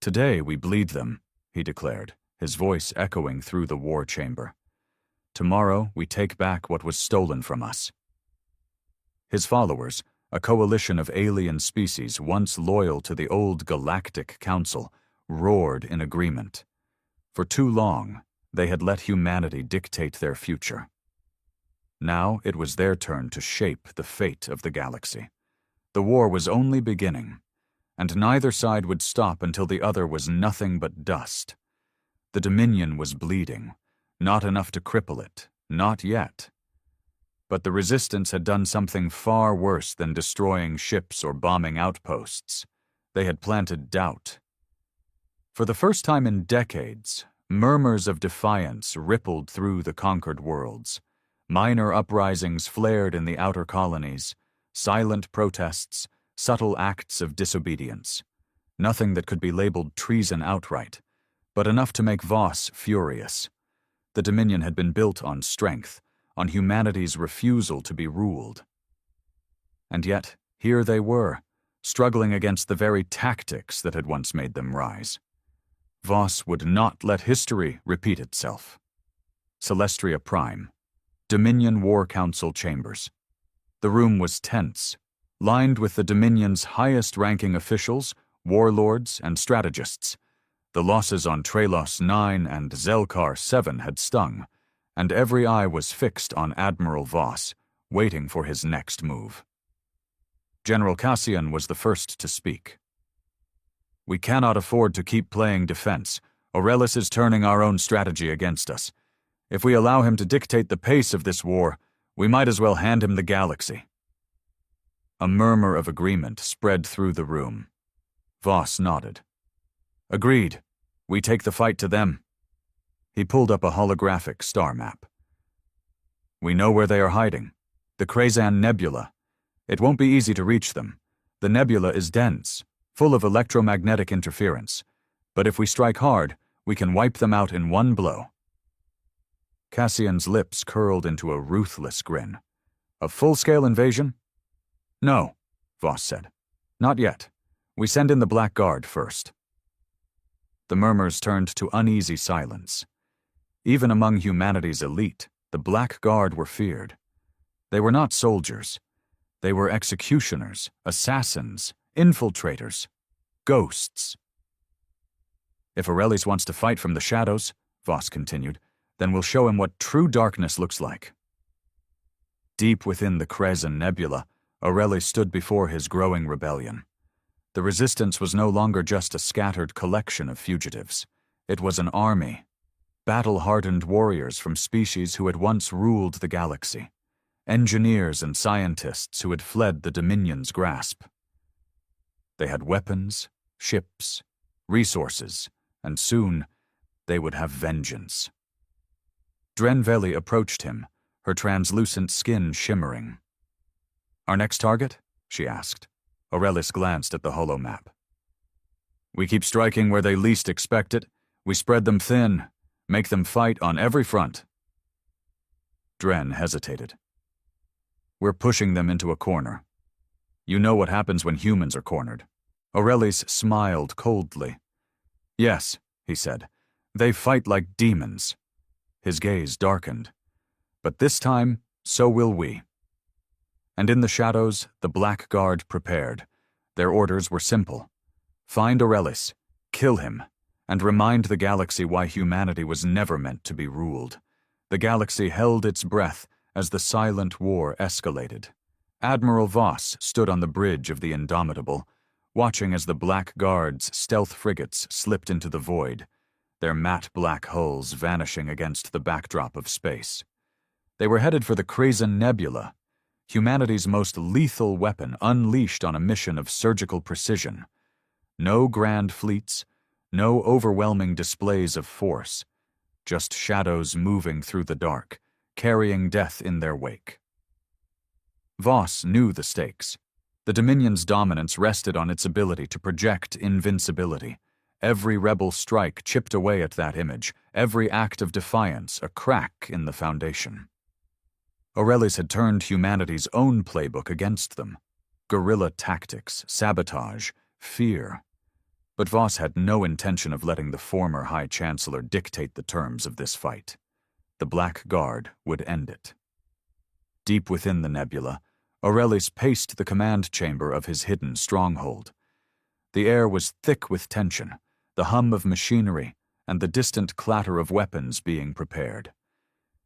Today we bleed them, he declared, his voice echoing through the war chamber. Tomorrow we take back what was stolen from us. His followers, a coalition of alien species once loyal to the old Galactic Council, roared in agreement. For too long, they had let humanity dictate their future. Now it was their turn to shape the fate of the galaxy. The war was only beginning, and neither side would stop until the other was nothing but dust. The Dominion was bleeding, not enough to cripple it, not yet. But the Resistance had done something far worse than destroying ships or bombing outposts. They had planted doubt. For the first time in decades, murmurs of defiance rippled through the conquered worlds. Minor uprisings flared in the outer colonies, silent protests, subtle acts of disobedience. Nothing that could be labeled treason outright, but enough to make Voss furious. The Dominion had been built on strength, on humanity's refusal to be ruled. And yet, here they were, struggling against the very tactics that had once made them rise. Voss would not let history repeat itself. Celestria Prime, Dominion War Council chambers. The room was tense, lined with the Dominion's highest-ranking officials, warlords, and strategists. The losses on Trelos 9 and Zelkar 7 had stung, and every eye was fixed on Admiral Voss, waiting for his next move. General Cassian was the first to speak. We cannot afford to keep playing defense. Aurelis is turning our own strategy against us. If we allow him to dictate the pace of this war, we might as well hand him the galaxy. A murmur of agreement spread through the room. Voss nodded. Agreed. We take the fight to them. He pulled up a holographic star map. We know where they are hiding. The Crazon Nebula. It won't be easy to reach them. The nebula is dense, full of electromagnetic interference. But if we strike hard, we can wipe them out in one blow. Cassian's lips curled into a ruthless grin. A full-scale invasion? No, Voss said. Not yet. We send in the Black Guard first. The murmurs turned to uneasy silence. Even among humanity's elite, the Black Guard were feared. They were not soldiers. They were executioners, assassins, infiltrators, ghosts. If Aurelis wants to fight from the shadows, Voss continued, then we'll show him what true darkness looks like. Deep within the Crazon Nebula, Aurelis stood before his growing rebellion. The Resistance was no longer just a scattered collection of fugitives. It was an army, battle-hardened warriors from species who had once ruled the galaxy, engineers and scientists who had fled the Dominion's grasp. They had weapons, ships, resources, and soon they would have vengeance. Drenveli approached him, her translucent skin shimmering. Our next target? She asked. Aurelis glanced at the holomap. We keep striking where they least expect it. We spread them thin, make them fight on every front. Dren hesitated. We're pushing them into a corner. You know what happens when humans are cornered. Aurelis smiled coldly. Yes, he said. They fight like demons. His gaze darkened. But this time, so will we. And in the shadows, the Black Guard prepared. Their orders were simple. Find Aurelis, kill him, and remind the galaxy why humanity was never meant to be ruled. The galaxy held its breath as the silent war escalated. Admiral Voss stood on the bridge of the Indomitable, watching as the Black Guard's stealth frigates slipped into the void, their matte black hulls vanishing against the backdrop of space. They were headed for the Krazen Nebula, humanity's most lethal weapon unleashed on a mission of surgical precision. No grand fleets, no overwhelming displays of force, just shadows moving through the dark, carrying death in their wake. Voss knew the stakes. The Dominion's dominance rested on its ability to project invincibility. Every rebel strike chipped away at that image, every act of defiance a crack in the foundation. Aurelius had turned humanity's own playbook against them. Guerrilla tactics, sabotage, fear. But Voss had no intention of letting the former High Chancellor dictate the terms of this fight. The Black Guard would end it. Deep within the nebula, Aurelius paced the command chamber of his hidden stronghold. The air was thick with tension, the hum of machinery, and the distant clatter of weapons being prepared.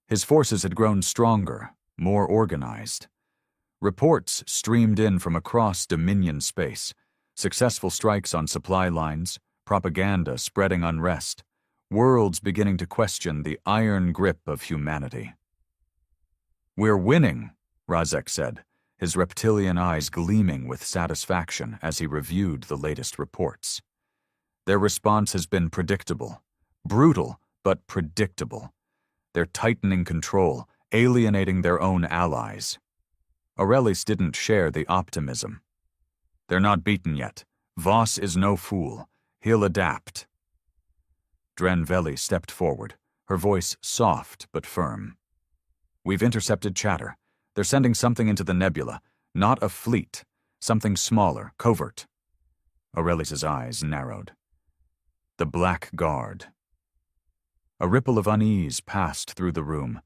His forces had grown stronger, more organized. Reports streamed in from across Dominion space, successful strikes on supply lines, propaganda spreading unrest, worlds beginning to question the iron grip of humanity. "We're winning," Razek said, his reptilian eyes gleaming with satisfaction as he reviewed the latest reports. Their response has been predictable. Brutal, but predictable. They're tightening control, alienating their own allies. Aurelius didn't share the optimism. "They're not beaten yet. Voss is no fool. He'll adapt." Drenveli stepped forward, her voice soft but firm. "We've intercepted chatter. They're sending something into the nebula, not a fleet, something smaller, covert." Aurelius's eyes narrowed. The Black Guard. A ripple of unease passed through the room.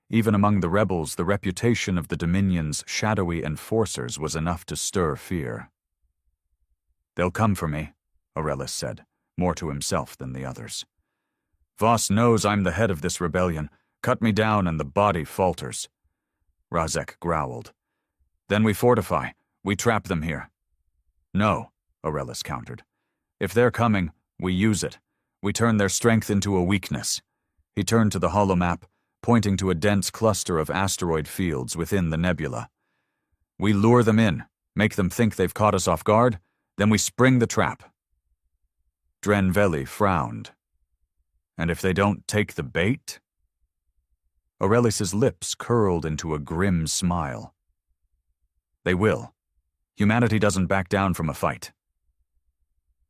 Even among the rebels, the reputation of the Dominion's shadowy enforcers was enough to stir fear. "They'll come for me," Aurelius said, more to himself than the others. "Voss knows I'm the head of this rebellion. Cut me down and the body falters." Razek growled. "Then we fortify. We trap them here." "No," Aurelius countered. "If they're coming, we use it. We turn their strength into a weakness." He turned to the holomap, pointing to a dense cluster of asteroid fields within the nebula. "We lure them in, make them think they've caught us off guard, then we spring the trap." Drenveli frowned. "And if they don't take the bait?" Aurelius's lips curled into a grim smile. "They will. Humanity doesn't back down from a fight."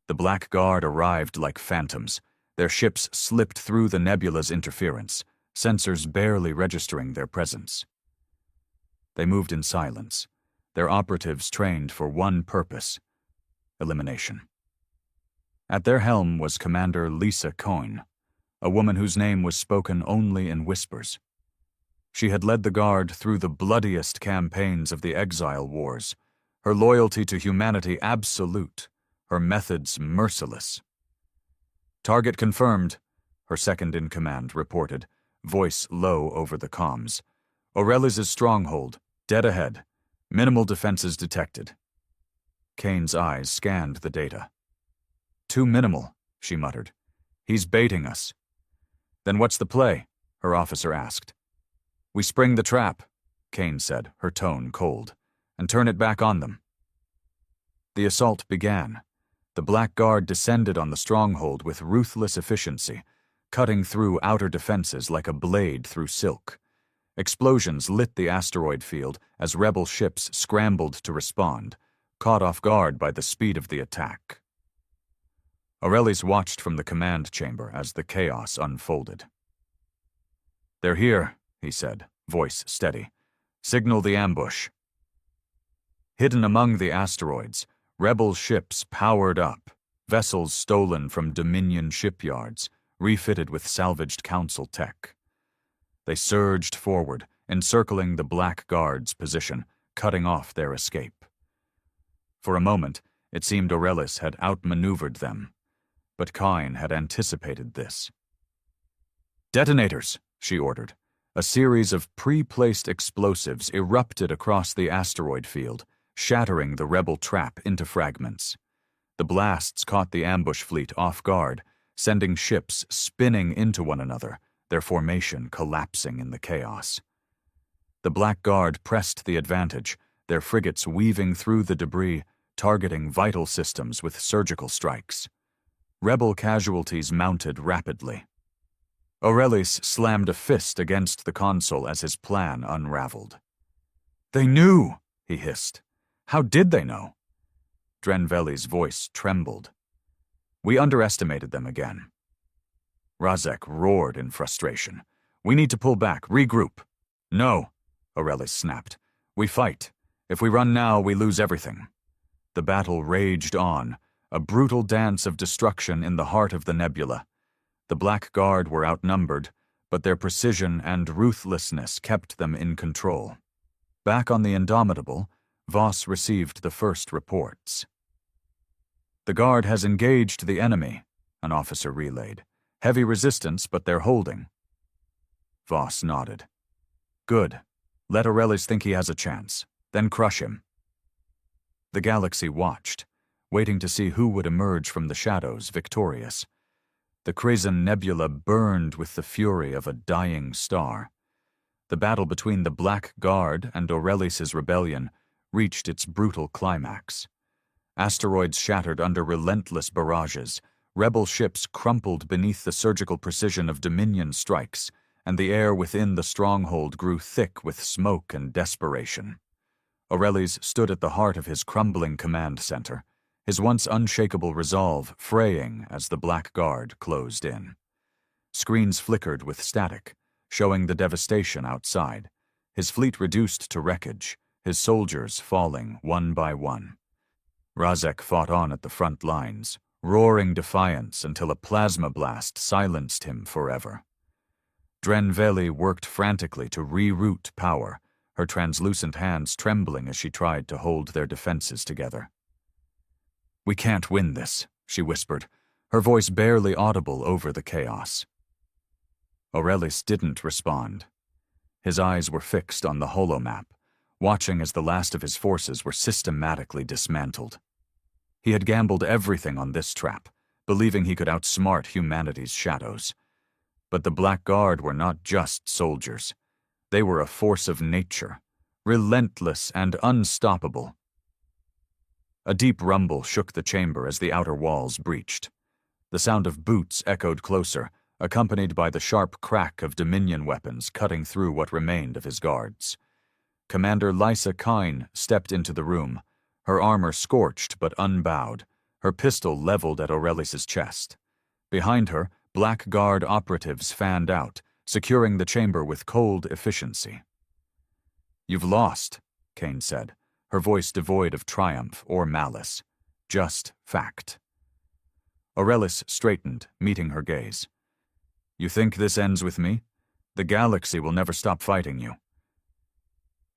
The Black Guard arrived like phantoms. Their ships slipped through the nebula's interference, sensors barely registering their presence. They moved in silence, their operatives trained for one purpose: elimination. At their helm was Commander Lisa Coyne, a woman whose name was spoken only in whispers. She had led the Guard through the bloodiest campaigns of the Exile Wars, her loyalty to humanity absolute, her methods merciless. "Target confirmed," her second-in-command reported, voice low over the comms. "Aurelius's stronghold, dead ahead. Minimal defenses detected." Kane's eyes scanned the data. "Too minimal," she muttered. "He's baiting us." "Then what's the play?" her officer asked. "We spring the trap," Kane said, her tone cold, "and turn it back on them." The assault began. The Black Guard descended on the stronghold with ruthless efficiency, cutting through outer defenses like a blade through silk. Explosions lit the asteroid field as rebel ships scrambled to respond, caught off guard by the speed of the attack. Aurelius watched from the command chamber as the chaos unfolded. "They're here," he said, voice steady. "Signal the ambush." Hidden among the asteroids, rebel ships powered up, vessels stolen from Dominion shipyards, refitted with salvaged Council tech. They surged forward, encircling the Black Guard's position, cutting off their escape. For a moment, it seemed Aurelius had outmaneuvered them, but Kine had anticipated this. "Detonators," she ordered. A series of pre-placed explosives erupted across the asteroid field, shattering the rebel trap into fragments. The blasts caught the ambush fleet off guard, sending ships spinning into one another, their formation collapsing in the chaos. The Black Guard pressed the advantage, their frigates weaving through the debris, targeting vital systems with surgical strikes. Rebel casualties mounted rapidly. Aurelius slammed a fist against the console as his plan unraveled. "They knew!" he hissed. "How did they know?" Drenveli's voice trembled. "We underestimated them again." Razek roared in frustration. "We need to pull back, regroup." "No," Aurelius snapped. "We fight. If we run now, we lose everything." The battle raged on, a brutal dance of destruction in the heart of the nebula. The Black Guard were outnumbered, but their precision and ruthlessness kept them in control. Back on the Indomitable, Voss received the first reports. "The Guard has engaged the enemy," an officer relayed. "Heavy resistance, but they're holding." Voss nodded. "Good. Let Aurelius think he has a chance. Then crush him." The galaxy watched, waiting to see who would emerge from the shadows victorious. The Krazen Nebula burned with the fury of a dying star. The battle between the Black Guard and Aurelius's rebellion reached its brutal climax. Asteroids shattered under relentless barrages, rebel ships crumpled beneath the surgical precision of Dominion strikes, and the air within the stronghold grew thick with smoke and desperation. Aurelius stood at the heart of his crumbling command center, his once unshakable resolve fraying as the Black Guard closed in. Screens flickered with static, showing the devastation outside, his fleet reduced to wreckage, his soldiers falling one by one. Razek fought on at the front lines, roaring defiance until a plasma blast silenced him forever. Drenveli worked frantically to reroute power, her translucent hands trembling as she tried to hold their defenses together. "We can't win this," she whispered, her voice barely audible over the chaos. Aurelius didn't respond. His eyes were fixed on the holomap, watching as the last of his forces were systematically dismantled. He had gambled everything on this trap, believing he could outsmart humanity's shadows. But the Black Guard were not just soldiers. They were a force of nature, relentless and unstoppable. A deep rumble shook the chamber as the outer walls breached. The sound of boots echoed closer, accompanied by the sharp crack of Dominion weapons cutting through what remained of his guards. Commander Lysa Kine stepped into the room, her armor scorched but unbowed, her pistol leveled at Aurelius's chest. Behind her, Black Guard operatives fanned out, securing the chamber with cold efficiency. "You've lost," Kane said, her voice devoid of triumph or malice. Just fact. Aurelius straightened, meeting her gaze. "You think this ends with me? The galaxy will never stop fighting you."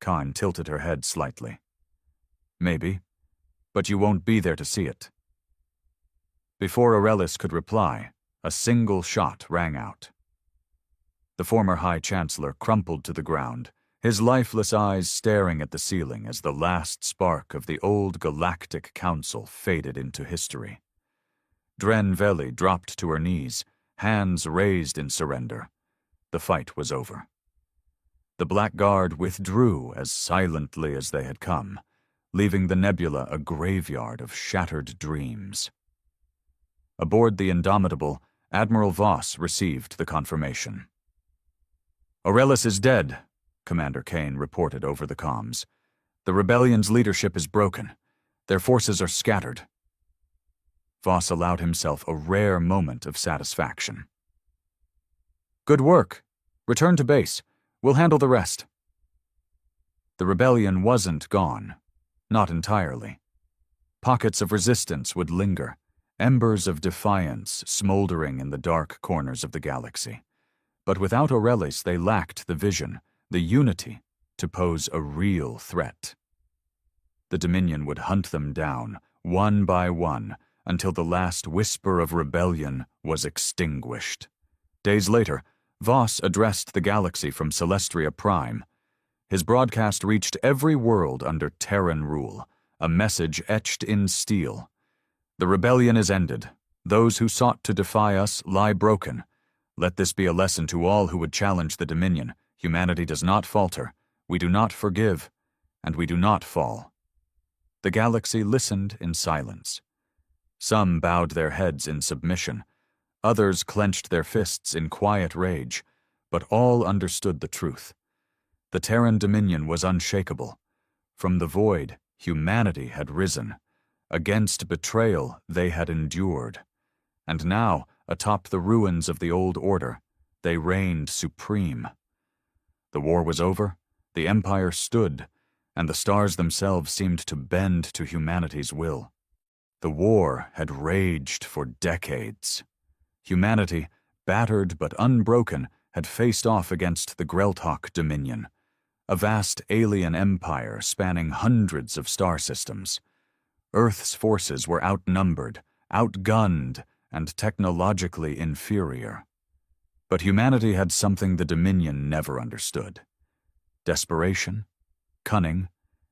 Kine tilted her head slightly. "Maybe, but you won't be there to see it." Before Aurelius could reply, a single shot rang out. The former High Chancellor crumpled to the ground, his lifeless eyes staring at the ceiling as the last spark of the old Galactic Council faded into history. Drenveli dropped to her knees, hands raised in surrender. The fight was over. The Black Guard withdrew as silently as they had come, leaving the nebula a graveyard of shattered dreams. Aboard the Indomitable, Admiral Voss received the confirmation. "Aurelius is dead," Commander Kane reported over the comms. "The rebellion's leadership is broken. Their forces are scattered." Voss allowed himself a rare moment of satisfaction. "Good work. Return to base. We'll handle the rest." The rebellion wasn't gone. Not entirely. Pockets of resistance would linger, embers of defiance smoldering in the dark corners of the galaxy. But without Aurelius, they lacked the vision, the unity, to pose a real threat. The Dominion would hunt them down, one by one, until the last whisper of rebellion was extinguished. Days later, Voss addressed the galaxy from Celestria Prime. His broadcast reached every world under Terran rule, a message etched in steel. The rebellion is ended. Those who sought to defy us lie broken. Let this be a lesson to all who would challenge the Dominion. Humanity does not falter. We do not forgive, and we do not fall. The galaxy listened in silence. Some bowed their heads in submission. Others clenched their fists in quiet rage, but all understood the truth. The Terran Dominion was unshakable. From the void, humanity had risen. Against betrayal, they had endured. And now, atop the ruins of the old order, they reigned supreme. The war was over, the Empire stood, and the stars themselves seemed to bend to humanity's will. The war had raged for decades. Humanity, battered but unbroken, had faced off against the Greltok Dominion, a vast alien empire spanning hundreds of star systems. Earth's forces were outnumbered, outgunned, and technologically inferior. But humanity had something the Dominion never understood: desperation, cunning,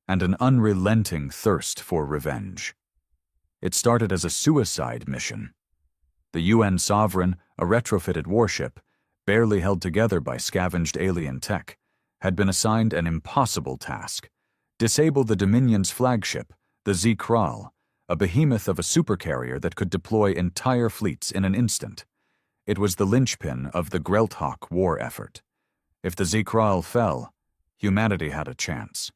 and an unrelenting thirst for revenge. It started as a suicide mission. The UN Sovereign, a retrofitted warship, barely held together by scavenged alien tech, had been assigned an impossible task: disable the Dominion's flagship, the Z-Kral, a behemoth of a supercarrier that could deploy entire fleets in an instant. It was the linchpin of the Greltok war effort. If the Z-Kral fell, humanity had a chance.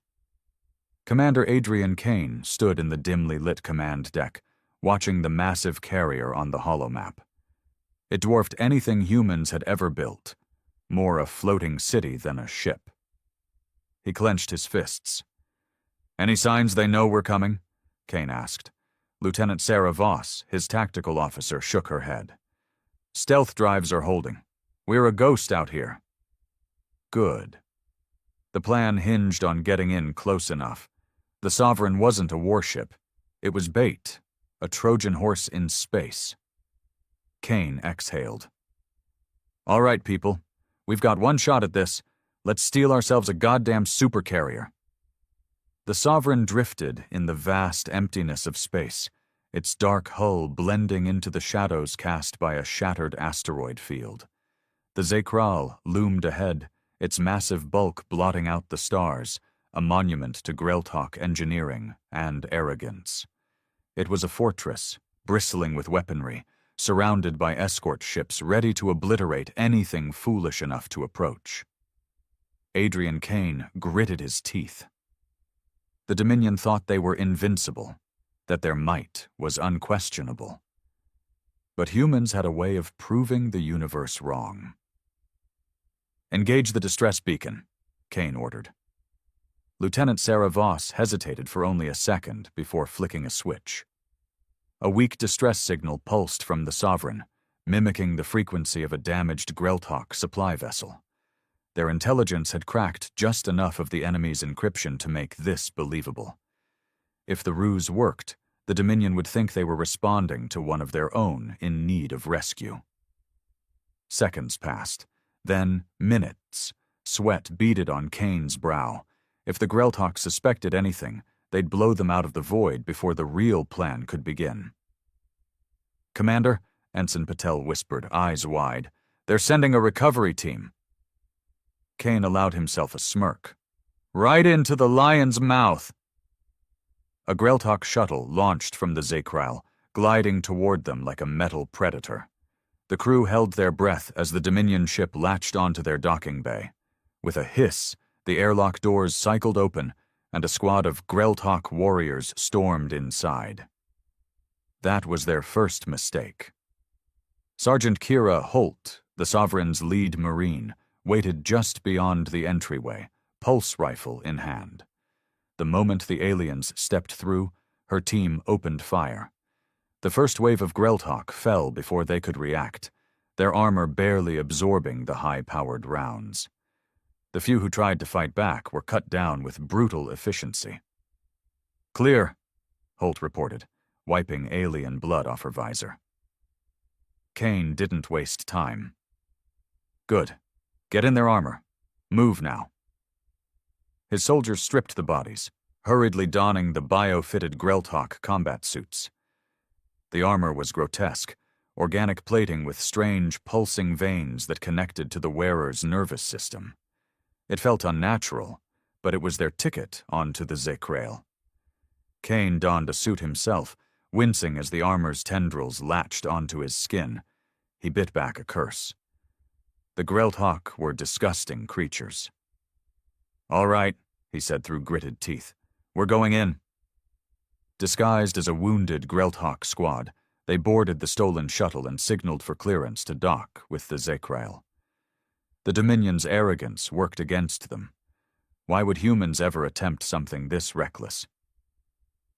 Commander Adrian Kane stood in the dimly lit command deck, watching the massive carrier on the holomap. It dwarfed anything humans had ever built, more a floating city than a ship. He clenched his fists. "Any signs they know we're coming?" Kane asked. Lieutenant Sarah Voss, his tactical officer, shook her head. "Stealth drives are holding. We're a ghost out here." Good. The plan hinged on getting in close enough. The Sovereign wasn't a warship. It was bait, a Trojan horse in space. Kane exhaled. "All right, people. We've got one shot at this. Let's steal ourselves a goddamn supercarrier." The Sovereign drifted in the vast emptiness of space, its dark hull blending into the shadows cast by a shattered asteroid field. The Z-Kral loomed ahead, its massive bulk blotting out the stars, a monument to Greltok engineering and arrogance. It was a fortress, bristling with weaponry, surrounded by escort ships ready to obliterate anything foolish enough to approach. Adrian Kane gritted his teeth. The Dominion thought they were invincible, that their might was unquestionable. But humans had a way of proving the universe wrong. "Engage the distress beacon," Kane ordered. Lieutenant Sarah Voss hesitated for only a second before flicking a switch. A weak distress signal pulsed from the Sovereign, mimicking the frequency of a damaged Greltok supply vessel. Their intelligence had cracked just enough of the enemy's encryption to make this believable. If the ruse worked, the Dominion would think they were responding to one of their own in need of rescue. Seconds passed, then minutes. Sweat beaded on Kane's brow. If the Greltok suspected anything, they'd blow them out of the void before the real plan could begin. "Commander," Ensign Patel whispered, eyes wide, "they're sending a recovery team." Kane allowed himself a smirk. "Right into the lion's mouth." A Greltok shuttle launched from the Z-Kral, gliding toward them like a metal predator. The crew held their breath as the Dominion ship latched onto their docking bay. With a hiss, the airlock doors cycled open, and a squad of Greltok warriors stormed inside. That was their first mistake. Sergeant Kira Holt, the Sovereign's lead Marine, waited just beyond the entryway, pulse rifle in hand. The moment the aliens stepped through, her team opened fire. The first wave of Greltok fell before they could react, their armor barely absorbing the high-powered rounds. The few who tried to fight back were cut down with brutal efficiency. "Clear," Holt reported, wiping alien blood off her visor. Kane didn't waste time. "Good. Get in their armor. Move now. His soldiers stripped the bodies, hurriedly donning the bio-fitted Grelthawk combat suits. The armor was grotesque, organic plating with strange, pulsing veins that connected to the wearer's nervous system. It felt unnatural, but it was their ticket onto the Zekrail. Kane donned a suit himself, wincing as the armor's tendrils latched onto his skin. He bit back a curse. The Grelthawk were disgusting creatures. "All right," he said through gritted teeth. "We're going in." Disguised as a wounded Grelthawk squad, they boarded the stolen shuttle and signaled for clearance to dock with the Zekrail. The Dominion's arrogance worked against them. Why would humans ever attempt something this reckless?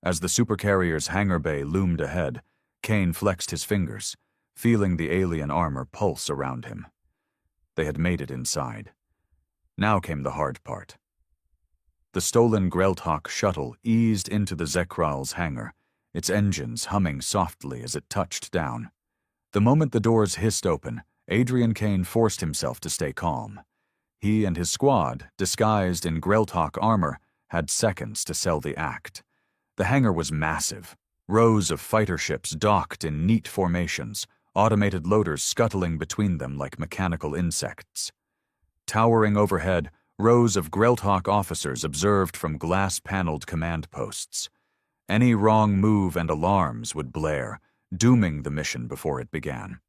As the supercarrier's hangar bay loomed ahead, Kane flexed his fingers, feeling the alien armor pulse around him. They had made it inside. Now came the hard part. The stolen Grelthawk shuttle eased into the Zekrail's hangar, its engines humming softly as it touched down. The moment the doors hissed open, Adrian Kane forced himself to stay calm. He and his squad, disguised in Grelthawk armor, had seconds to sell the act. The hangar was massive. Rows of fighter ships docked in neat formations, automated loaders scuttling between them like mechanical insects. Towering overhead, rows of Grelthawk officers observed from glass-paneled command posts. Any wrong move and alarms would blare, dooming the mission before it began.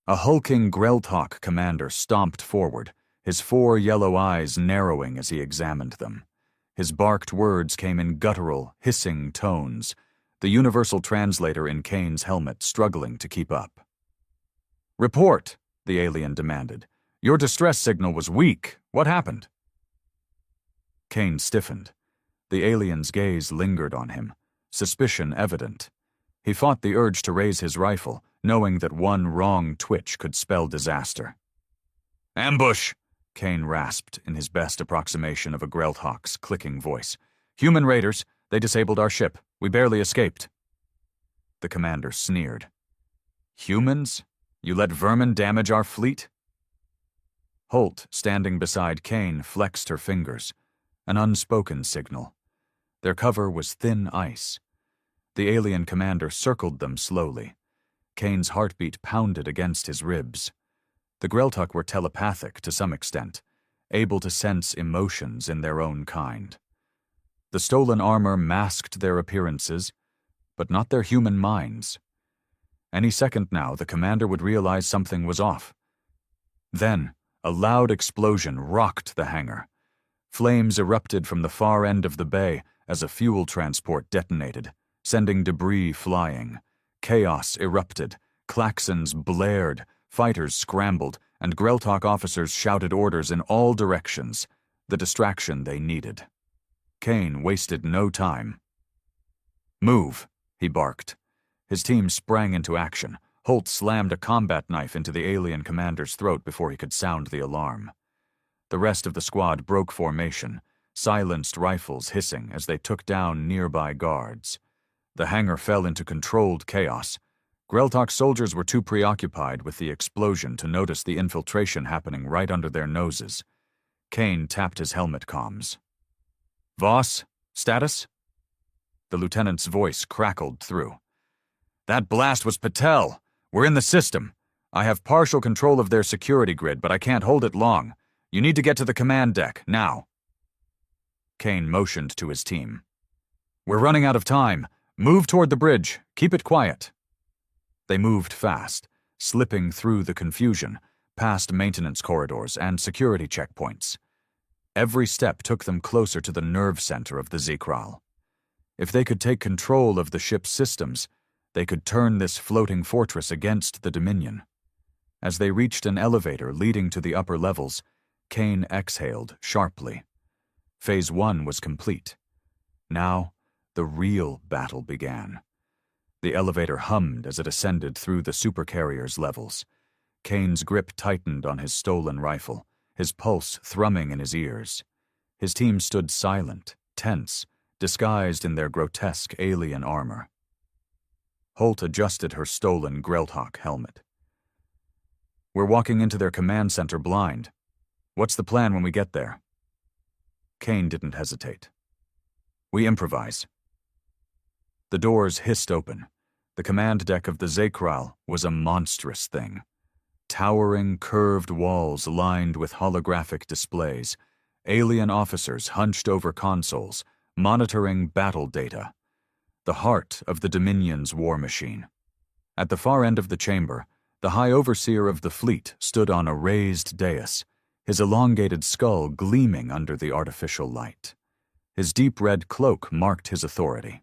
A hulking Grelthawk commander stomped forward, his 4 yellow eyes narrowing as he examined them. His barked words came in guttural, hissing tones, the universal translator in Kane's helmet struggling to keep up. "Report," the alien demanded. "Your distress signal was weak. What happened?" Kane stiffened. The alien's gaze lingered on him, suspicion evident. He fought the urge to raise his rifle, knowing that one wrong twitch could spell disaster. "Ambush!" Kane rasped in his best approximation of a Grelthawk's clicking voice. "Human raiders, they disabled our ship. We barely escaped." The commander sneered. "Humans? You let vermin damage our fleet?" Holt, standing beside Kane, flexed her fingers. An unspoken signal. Their cover was thin ice. The alien commander circled them slowly. Kane's heartbeat pounded against his ribs. The Grelthawk were telepathic to some extent, able to sense emotions in their own kind. The stolen armor masked their appearances, but not their human minds. Any second now, the commander would realize something was off. Then, a loud explosion rocked the hangar. Flames erupted from the far end of the bay as a fuel transport detonated, sending debris flying. Chaos erupted, klaxons blared, fighters scrambled, and Grelthawk officers shouted orders in all directions, the distraction they needed. Kane wasted no time. "Move," he barked. His team sprang into action. Holt slammed a combat knife into the alien commander's throat before he could sound the alarm. The rest of the squad broke formation, silenced rifles hissing as they took down nearby guards. The hangar fell into controlled chaos. Grelthawk soldiers were too preoccupied with the explosion to notice the infiltration happening right under their noses. Kane tapped his helmet comms. "Voss, status?" The lieutenant's voice crackled through. "That blast was Patel. We're in the system. I have partial control of their security grid, but I can't hold it long. You need to get to the command deck, now." Kane motioned to his team. "We're running out of time. Move toward the bridge. Keep it quiet." They moved fast, slipping through the confusion, past maintenance corridors and security checkpoints. Every step took them closer to the nerve center of the Zekrail. If they could take control of the ship's systems, they could turn this floating fortress against the Dominion. As they reached an elevator leading to the upper levels, Kane exhaled sharply. Phase 1 was complete. Now, the real battle began. The elevator hummed as it ascended through the supercarrier's levels. Kane's grip tightened on his stolen rifle, his pulse thrumming in his ears. His team stood silent, tense, disguised in their grotesque alien armor. Holt adjusted her stolen Grelthawk helmet. "We're walking into their command center blind," What's the plan when we get there? Kane didn't hesitate. We improvise. The doors hissed open. The command deck of the Zekral was a monstrous thing. Towering, curved walls lined with holographic displays. Alien officers hunched over consoles, monitoring battle data. The heart of the Dominion's war machine. At the far end of the chamber, the High Overseer of the fleet stood on a raised dais, his elongated skull gleaming under the artificial light. His deep red cloak marked his authority.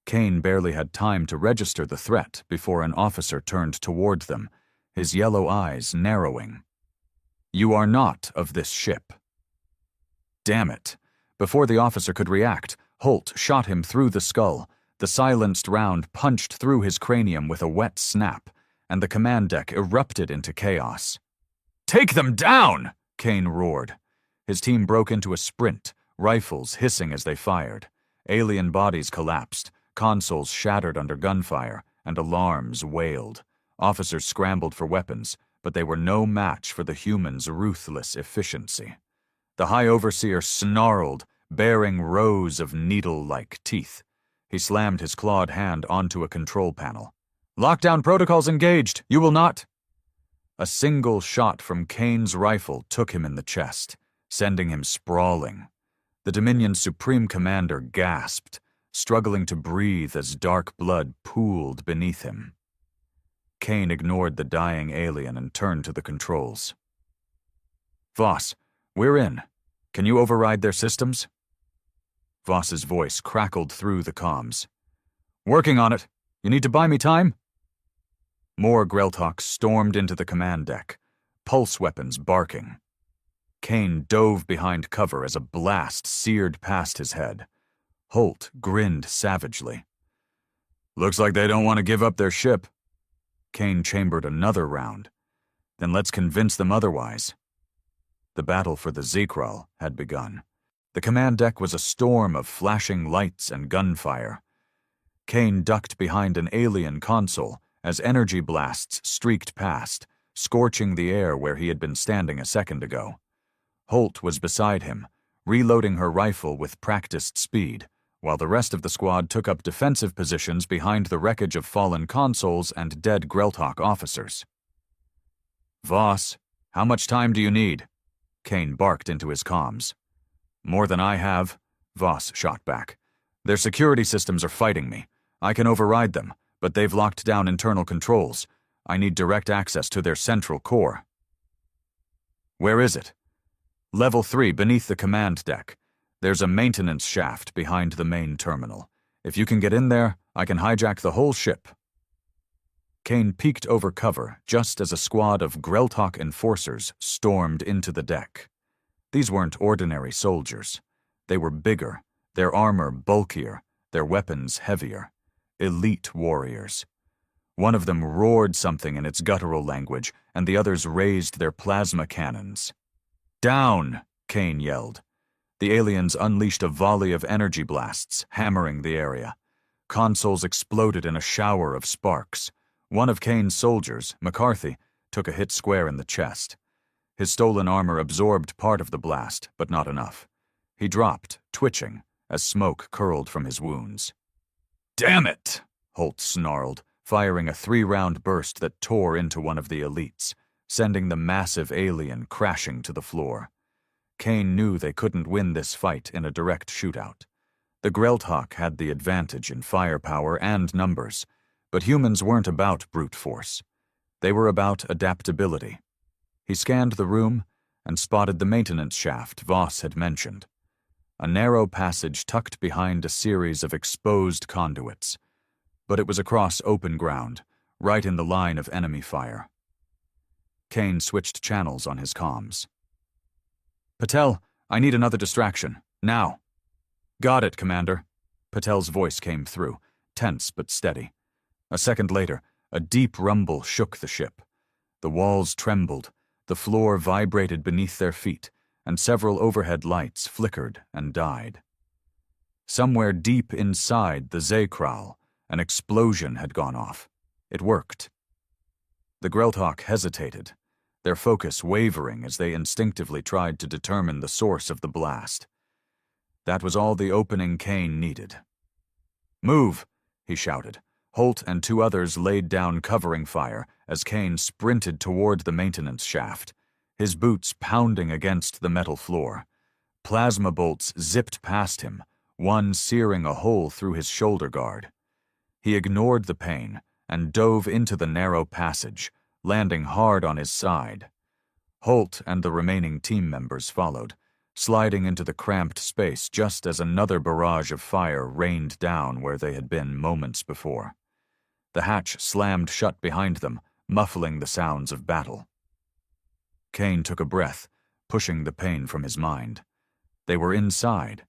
Kane barely had time to register the threat before an officer turned toward them, his yellow eyes narrowing. "You are not of this ship." Damn it! Before the officer could react, Holt shot him through the skull. The silenced round punched through his cranium with a wet snap, and the command deck erupted into chaos. "Take them down!" Kane roared. His team broke into a sprint, rifles hissing as they fired. Alien bodies collapsed, consoles shattered under gunfire, and alarms wailed. Officers scrambled for weapons, but they were no match for the humans' ruthless efficiency. The High Overseer snarled, baring rows of needle-like teeth. He slammed his clawed hand onto a control panel. "Lockdown protocols engaged! You will not—" A single shot from Kane's rifle took him in the chest, sending him sprawling. The Dominion's Supreme Commander gasped, struggling to breathe as dark blood pooled beneath him. Kane ignored the dying alien and turned to the controls. "Voss, we're in. Can you override their systems?" Voss's voice crackled through the comms. "Working on it. You need to buy me time?" More Greltoks stormed into the command deck, pulse weapons barking. Kane dove behind cover as a blast seared past his head. Holt grinned savagely. "Looks like they don't want to give up their ship." Kane chambered another round. "Then let's convince them otherwise." The battle for the Zekral had begun. The command deck was a storm of flashing lights and gunfire. Kane ducked behind an alien console as energy blasts streaked past, scorching the air where he had been standing a second ago. Holt was beside him, reloading her rifle with practiced speed, while the rest of the squad took up defensive positions behind the wreckage of fallen consoles and dead Greltok officers. "Voss, how much time do you need?" Kane barked into his comms. "More than I have," Voss shot back. "Their security systems are fighting me. I can override them, but they've locked down internal controls. I need direct access to their central core." "Where is it?" "Level 3, beneath the command deck. There's a maintenance shaft behind the main terminal. If you can get in there, I can hijack the whole ship." Kane peeked over cover just as a squad of Greltok enforcers stormed into the deck. These weren't ordinary soldiers. They were bigger, their armor bulkier, their weapons heavier. Elite warriors. One of them roared something in its guttural language, and the others raised their plasma cannons. "Down!" Kane yelled. The aliens unleashed a volley of energy blasts, hammering the area. Consoles exploded in a shower of sparks. One of Kane's soldiers, McCarthy, took a hit square in the chest. His stolen armor absorbed part of the blast, but not enough. He dropped, twitching, as smoke curled from his wounds. "Damn it!" Holt snarled, firing a 3-round burst that tore into one of the elites, sending the massive alien crashing to the floor. Kane knew they couldn't win this fight in a direct shootout. The Greltok had the advantage in firepower and numbers, but humans weren't about brute force. They were about adaptability. He scanned the room and spotted the maintenance shaft Voss had mentioned. A narrow passage tucked behind a series of exposed conduits. But it was across open ground, right in the line of enemy fire. Kane switched channels on his comms. "Patel, I need another distraction. Now." "Got it, Commander." Patel's voice came through, tense but steady. A second later, a deep rumble shook the ship. The walls trembled, the floor vibrated beneath their feet, and several overhead lights flickered and died. Somewhere deep inside the Zekral, an explosion had gone off. It worked. The Greltok hesitated. their focus wavering as they instinctively tried to determine the source of the blast. That was all the opening Kane needed. "Move!" he shouted. Holt and two others laid down covering fire as Kane sprinted toward the maintenance shaft, his boots pounding against the metal floor. Plasma bolts zipped past him, one searing a hole through his shoulder guard. He ignored the pain and dove into the narrow passage, landing hard on his side. Holt and the remaining team members followed, sliding into the cramped space just as another barrage of fire rained down where they had been moments before. The hatch slammed shut behind them, muffling the sounds of battle. Kane took a breath, pushing the pain from his mind. They were inside.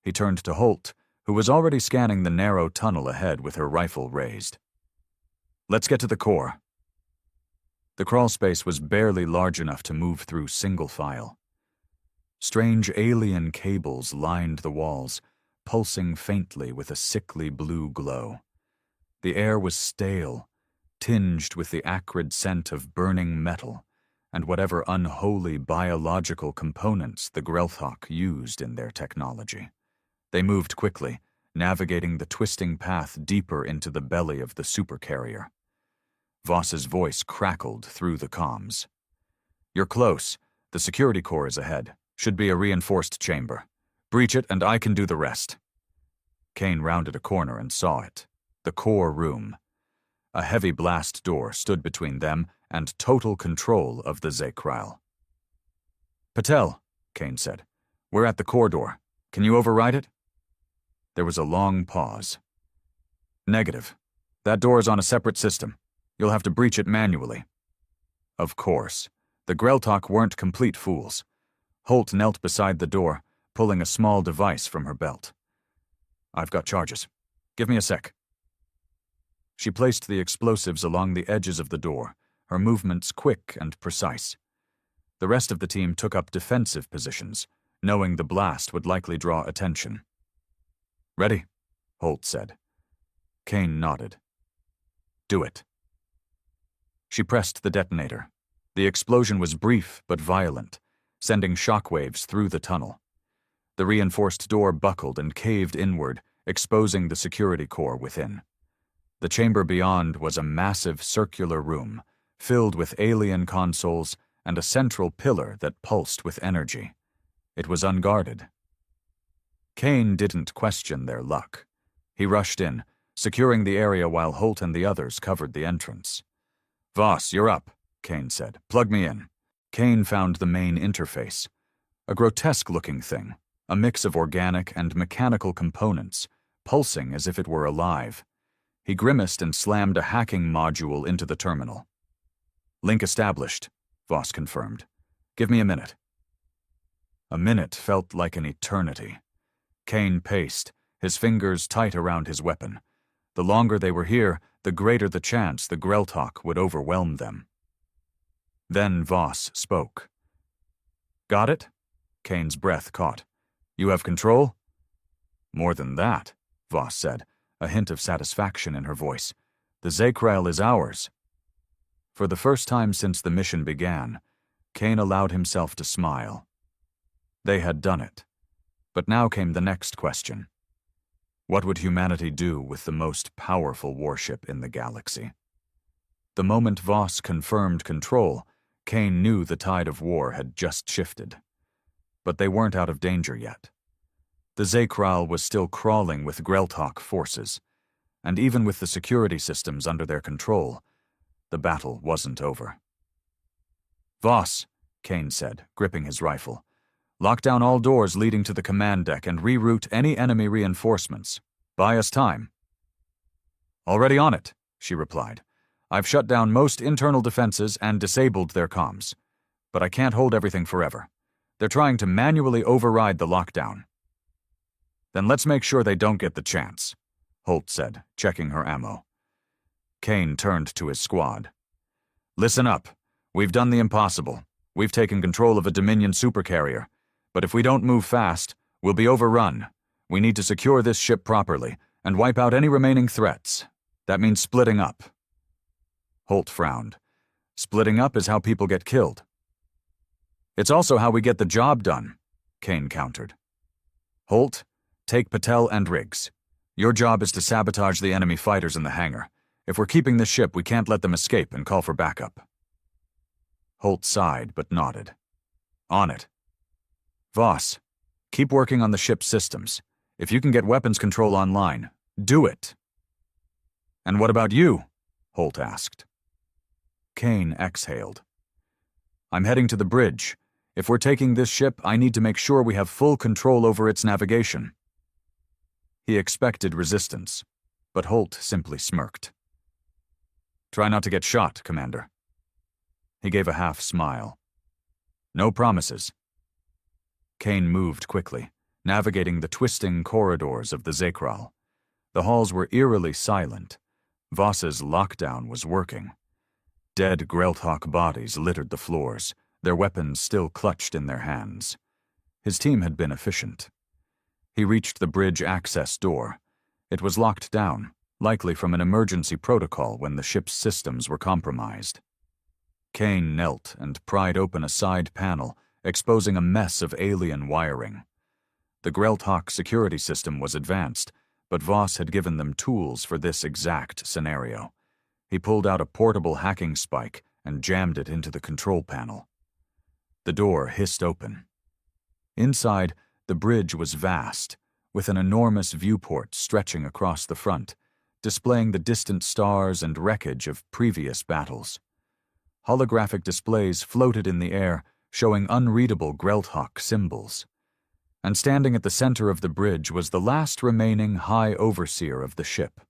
He turned to Holt, who was already scanning the narrow tunnel ahead with her rifle raised. "Let's get to the core." The crawlspace was barely large enough to move through single file. Strange alien cables lined the walls, pulsing faintly with a sickly blue glow. The air was stale, tinged with the acrid scent of burning metal and whatever unholy biological components the Grelthok used in their technology. They moved quickly, navigating the twisting path deeper into the belly of the supercarrier. Voss's voice crackled through the comms. "You're close. The security core is ahead. Should be a reinforced chamber. Breach it and I can do the rest." Kane rounded a corner and saw it. The core room. A heavy blast door stood between them and total control of the Zekrile. "Patel," Kane said, "we're at the core door. Can you override it?" There was a long pause. "Negative. That door is on a separate system. You'll have to breach it manually." Of course. The Grelthok weren't complete fools. Holt knelt beside the door, pulling a small device from her belt. "I've got charges. Give me a sec." She placed the explosives along the edges of the door, her movements quick and precise. The rest of the team took up defensive positions, knowing the blast would likely draw attention. "Ready?" Holt said. Kane nodded. "Do it." She pressed the detonator. The explosion was brief but violent, sending shockwaves through the tunnel. The reinforced door buckled and caved inward, exposing the security core within. The chamber beyond was a massive circular room, filled with alien consoles and a central pillar that pulsed with energy. It was unguarded. Kane didn't question their luck. He rushed in, securing the area while Holt and the others covered the entrance. "Voss, you're up," Kane said. "Plug me in." Kane found the main interface. A grotesque-looking thing, a mix of organic and mechanical components, pulsing as if it were alive. He grimaced and slammed a hacking module into the terminal. "Link established," Voss confirmed. "Give me a minute." A minute felt like an eternity. Kane paced, his fingers tight around his weapon. The longer they were here, the greater the chance the Grelthok would overwhelm them. Then Voss spoke. "Got it?" Kane's breath caught. "You have control?" "More than that," Voss said, a hint of satisfaction in her voice. "The Zekrile is ours." For the first time since the mission began, Kane allowed himself to smile. They had done it. But now came the next question. What would humanity do with the most powerful warship in the galaxy? The moment Voss confirmed control, Kane knew the tide of war had just shifted. But they weren't out of danger yet. The Zekrile was still crawling with Grelthok forces, and even with the security systems under their control, the battle wasn't over. "Voss," Kane said, gripping his rifle, "lock down all doors leading to the command deck and reroute any enemy reinforcements. Buy us time." "Already on it," she replied. "I've shut down most internal defenses and disabled their comms. But I can't hold everything forever. They're trying to manually override the lockdown." "Then let's make sure they don't get the chance," Holt said, checking her ammo. Kane turned to his squad. "Listen up. We've done the impossible. We've taken control of a Dominion supercarrier. But if we don't move fast, we'll be overrun. We need to secure this ship properly and wipe out any remaining threats. That means splitting up." Holt frowned. Splitting up is how people get killed. It's also how we get the job done, Kane countered. Holt, take Patel and Riggs. Your job is to sabotage the enemy fighters in the hangar. If we're keeping this ship, we can't let them escape and call for backup. Holt sighed but nodded. On it. Voss, keep working on the ship's systems. If you can get weapons control online, do it. And what about you? Holt asked. Kane exhaled. I'm heading to the bridge. If we're taking this ship, I need to make sure we have full control over its navigation. He expected resistance, but Holt simply smirked. Try not to get shot, Commander. He gave a half smile. No promises. Kane moved quickly, navigating the twisting corridors of the Zekral. The halls were eerily silent. Voss's lockdown was working. Dead Grelthawk bodies littered the floors, their weapons still clutched in their hands. His team had been efficient. He reached the bridge access door. It was locked down, likely from an emergency protocol when the ship's systems were compromised. Kane knelt and pried open a side panel, exposing a mess of alien wiring. The Grelthawk security system was advanced, but Voss had given them tools for this exact scenario. He pulled out a portable hacking spike and jammed it into the control panel. The door hissed open. Inside, the bridge was vast, with an enormous viewport stretching across the front, displaying the distant stars and wreckage of previous battles. Holographic displays floated in the air, showing unreadable Grelthawk symbols. And standing at the center of the bridge was the last remaining High Overseer of the ship.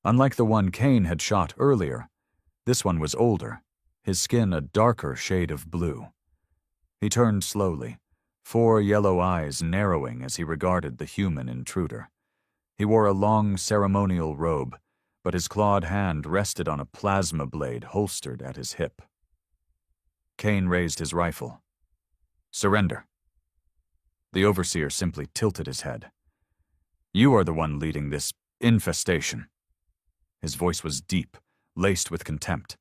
Unlike the one Kane had shot earlier, this one was older, his skin a darker shade of blue. He turned slowly, 4 yellow eyes narrowing as he regarded the human intruder. He wore a long ceremonial robe, but his clawed hand rested on a plasma blade holstered at his hip. Kane raised his rifle. Surrender. The Overseer simply tilted his head. You are the one leading this infestation. His voice was deep, laced with contempt.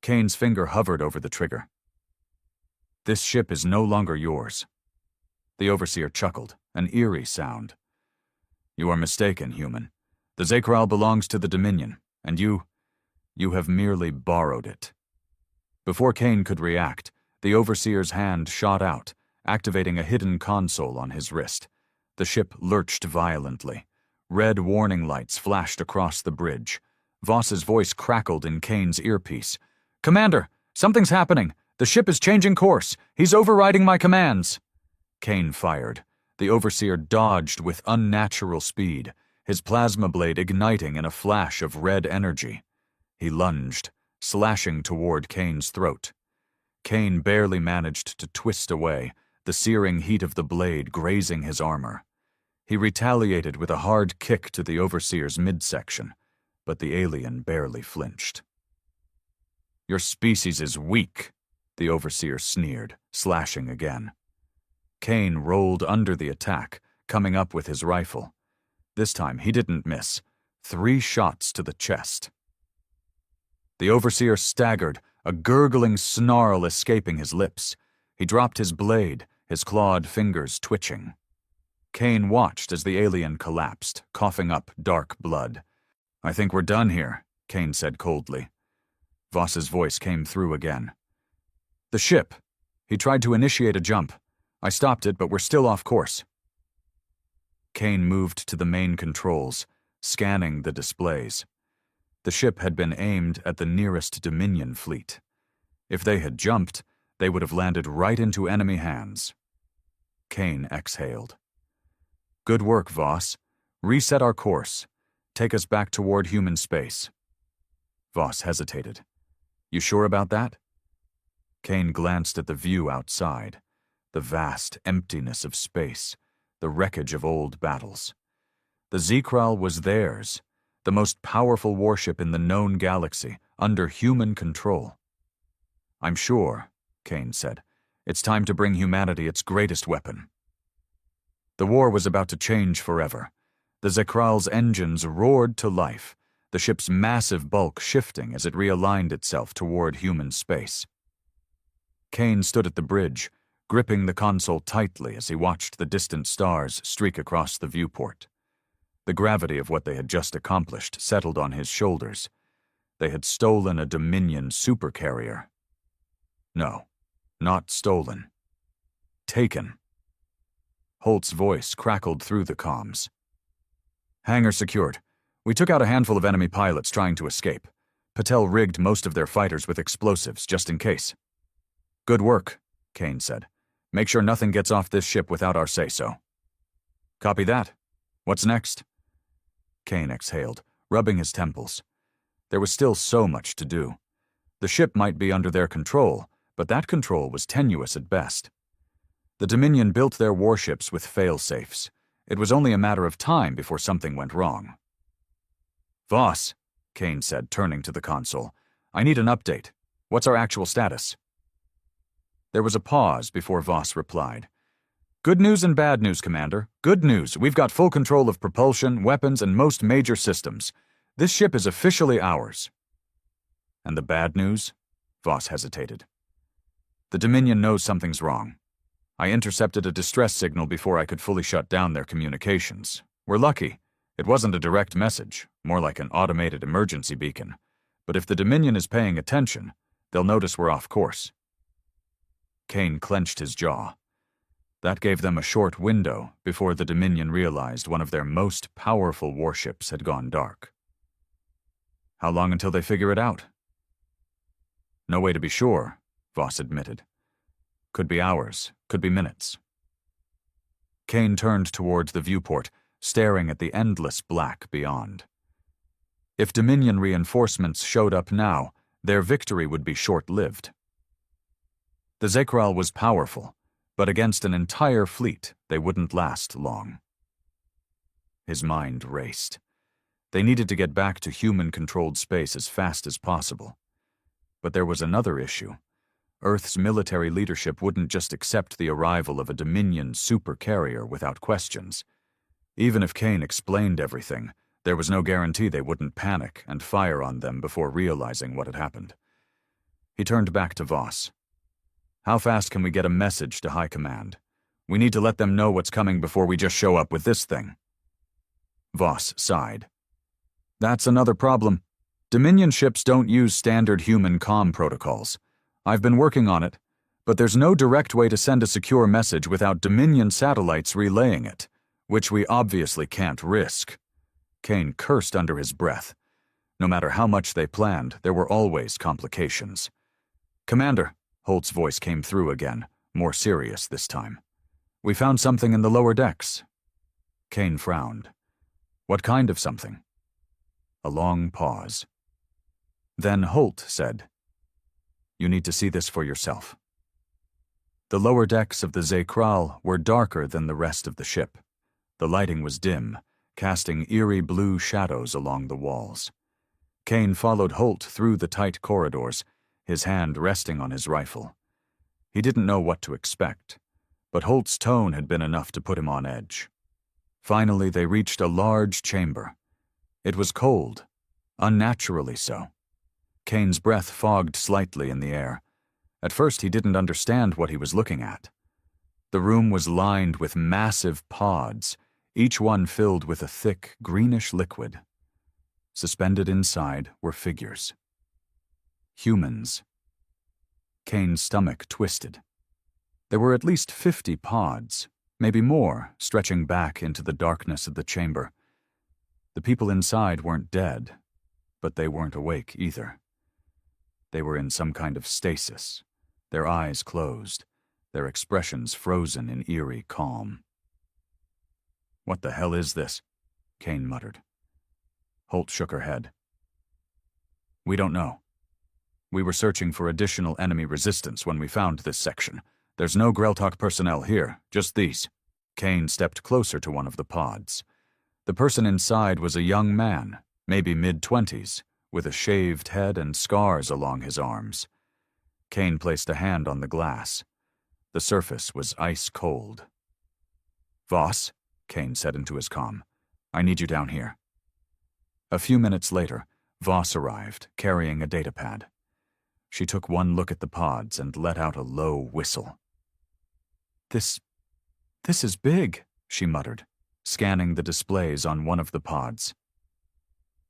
Kane's finger hovered over the trigger. This ship is no longer yours. The Overseer chuckled, an eerie sound. You are mistaken, human. The Zekral belongs to the Dominion, and you have merely borrowed it. Before Kane could react, the Overseer's hand shot out, activating a hidden console on his wrist. The ship lurched violently. Red warning lights flashed across the bridge. Voss's voice crackled in Kane's earpiece. Commander, something's happening. The ship is changing course. He's overriding my commands. Kane fired. The Overseer dodged with unnatural speed, his plasma blade igniting in a flash of red energy. He lunged, slashing toward Kane's throat. Kane barely managed to twist away, the searing heat of the blade grazing his armor. He retaliated with a hard kick to the Overseer's midsection, but the alien barely flinched. Your species is weak, the Overseer sneered, slashing again. Kane rolled under the attack, coming up with his rifle. This time he didn't miss. 3 shots to the chest. The Overseer staggered, a gurgling snarl escaping his lips. He dropped his blade, his clawed fingers twitching. Kane watched as the alien collapsed, coughing up dark blood. I think we're done here, Kane said coldly. Voss's voice came through again. The ship. He tried to initiate a jump. I stopped it, but we're still off course. Kane moved to the main controls, scanning the displays. The ship had been aimed at the nearest Dominion fleet. If they had jumped, they would have landed right into enemy hands. Kane exhaled. Good work, Voss. Reset our course. Take us back toward human space. Voss hesitated. You sure about that? Kane glanced at the view outside, the vast emptiness of space, the wreckage of old battles. The Zekral was theirs, the most powerful warship in the known galaxy, under human control. I'm sure, Kane said, it's time to bring humanity its greatest weapon. The war was about to change forever. The Zekral's engines roared to life, the ship's massive bulk shifting as it realigned itself toward human space. Kane stood at the bridge, gripping the console tightly as he watched the distant stars streak across the viewport. The gravity of what they had just accomplished settled on his shoulders. They had stolen a Dominion supercarrier. No, not stolen. Taken. Holt's voice crackled through the comms. Hangar secured. We took out a handful of enemy pilots trying to escape. Patel rigged most of their fighters with explosives, just in case. Good work, Kane said. Make sure nothing gets off this ship without our say-so. Copy that. What's next? Kane exhaled, rubbing his temples. There was still so much to do. The ship might be under their control, but that control was tenuous at best. The Dominion built their warships with fail-safes. It was only a matter of time before something went wrong. Voss, Kane said, turning to the console. I need an update. What's our actual status? There was a pause before Voss replied. Good news and bad news, Commander. Good news. We've got full control of propulsion, weapons, and most major systems. This ship is officially ours. And the bad news? Voss hesitated. The Dominion knows something's wrong. I intercepted a distress signal before I could fully shut down their communications. We're lucky. It wasn't a direct message, more like an automated emergency beacon. But if the Dominion is paying attention, they'll notice we're off course. Kane clenched his jaw. That gave them a short window before the Dominion realized one of their most powerful warships had gone dark. How long until they figure it out? No way to be sure, Voss admitted. Could be hours, could be minutes. Kane turned towards the viewport, staring at the endless black beyond. If Dominion reinforcements showed up now, their victory would be short-lived. The Zekral was powerful, but against an entire fleet, they wouldn't last long. His mind raced. They needed to get back to human-controlled space as fast as possible. But there was another issue. Earth's military leadership wouldn't just accept the arrival of a Dominion supercarrier without questions. Even if Kane explained everything, there was no guarantee they wouldn't panic and fire on them before realizing what had happened. He turned back to Voss. How fast can we get a message to High Command? We need to let them know what's coming before we just show up with this thing. Voss sighed. That's another problem. Dominion ships don't use standard human comm protocols. I've been working on it, but there's no direct way to send a secure message without Dominion satellites relaying it, which we obviously can't risk. Kane cursed under his breath. No matter how much they planned, there were always complications. Commander, Holt's voice came through again, more serious this time. We found something in the lower decks. Kane frowned. What kind of something? A long pause. Then Holt said, You need to see this for yourself. The lower decks of the Zekral were darker than the rest of the ship. The lighting was dim, casting eerie blue shadows along the walls. Kane followed Holt through the tight corridors, his hand resting on his rifle. He didn't know what to expect, but Holt's tone had been enough to put him on edge. Finally, they reached a large chamber. It was cold, unnaturally so. Kane's breath fogged slightly in the air. At first, he didn't understand what he was looking at. The room was lined with massive pods, each one filled with a thick, greenish liquid. Suspended inside were figures. Humans. Kane's stomach twisted. There were at least 50 pods, maybe more, stretching back into the darkness of the chamber. The people inside weren't dead, but they weren't awake either. They were in some kind of stasis, their eyes closed, their expressions frozen in eerie calm. What the hell is this? Kane muttered. Holt shook her head. We don't know. We were searching for additional enemy resistance when we found this section. There's no Greltok personnel here, just these. Kane stepped closer to one of the pods. The person inside was a young man, maybe mid-20s, with a shaved head and scars along his arms. Kane placed a hand on the glass. The surface was ice cold. Voss, Kane said into his comm, I need you down here. A few minutes later, Voss arrived, carrying a datapad. She took one look at the pods and let out a low whistle. This is big, she muttered, scanning the displays on one of the pods.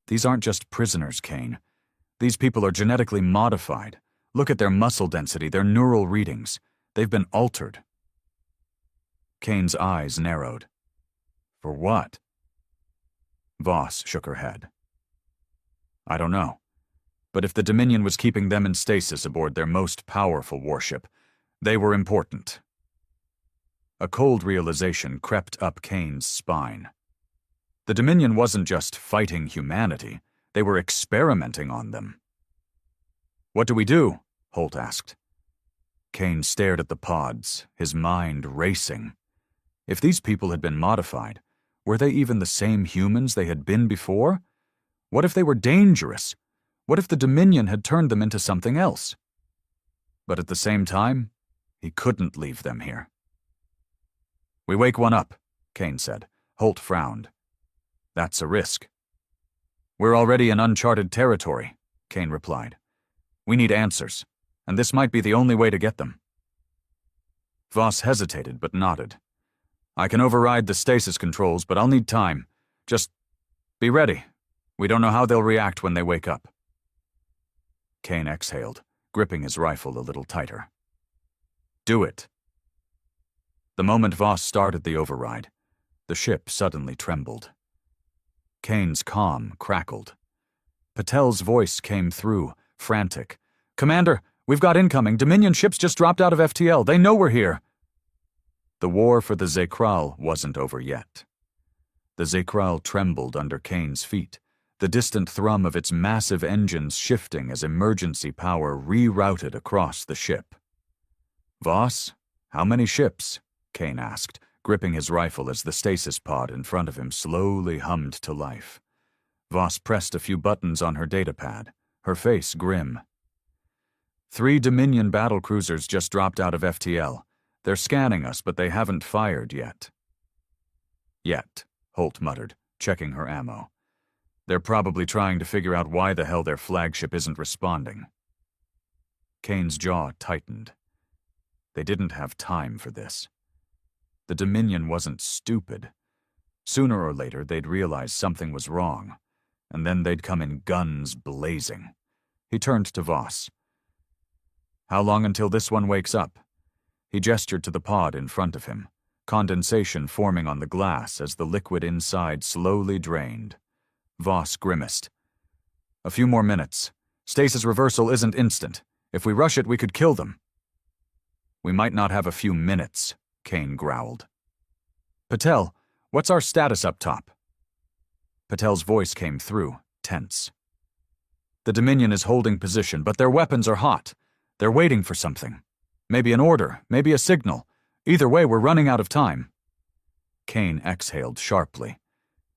These aren't just prisoners, Kane. These people are genetically modified. Look at their muscle density, their neural readings. They've been altered. Kane's eyes narrowed. For what? Voss shook her head. I don't know. But if the Dominion was keeping them in stasis aboard their most powerful warship, they were important. A cold realization crept up Kane's spine. The Dominion wasn't just fighting humanity, they were experimenting on them. What do we do? Holt asked. Kane stared at the pods, his mind racing. If these people had been modified, were they even the same humans they had been before? What if they were dangerous? What if the Dominion had turned them into something else? But at the same time, he couldn't leave them here. We wake one up, Kane said. Holt frowned. That's a risk. We're already in uncharted territory, Kane replied. We need answers, and this might be the only way to get them. Voss hesitated but nodded. I can override the stasis controls, but I'll need time. Just be ready. We don't know how they'll react when they wake up. Kane exhaled, gripping his rifle a little tighter. Do it. The moment Voss started the override, the ship suddenly trembled. Kane's comm crackled. Patel's voice came through, frantic. Commander, we've got incoming. Dominion ships just dropped out of FTL. They know we're here. The war for the Zekral wasn't over yet. The Zekral trembled under Kane's feet, the distant thrum of its massive engines shifting as emergency power rerouted across the ship. Voss, how many ships? Kane asked, gripping his rifle as the stasis pod in front of him slowly hummed to life. Voss pressed a few buttons on her datapad, her face grim. 3 Dominion battlecruisers just dropped out of FTL. They're scanning us, but they haven't fired yet. Yet, Holt muttered, checking her ammo. They're probably trying to figure out why the hell their flagship isn't responding. Kane's jaw tightened. They didn't have time for this. The Dominion wasn't stupid. Sooner or later, they'd realize something was wrong, and then they'd come in guns blazing. He turned to Voss. How long until this one wakes up? He gestured to the pod in front of him, condensation forming on the glass as the liquid inside slowly drained. Voss grimaced. A few more minutes. Stasis reversal isn't instant. If we rush it, we could kill them. We might not have a few minutes, Kane growled. Patel, what's our status up top? Patel's voice came through, tense. The Dominion is holding position, but their weapons are hot. They're waiting for something. Maybe an order, maybe a signal. Either way, we're running out of time. Kane exhaled sharply.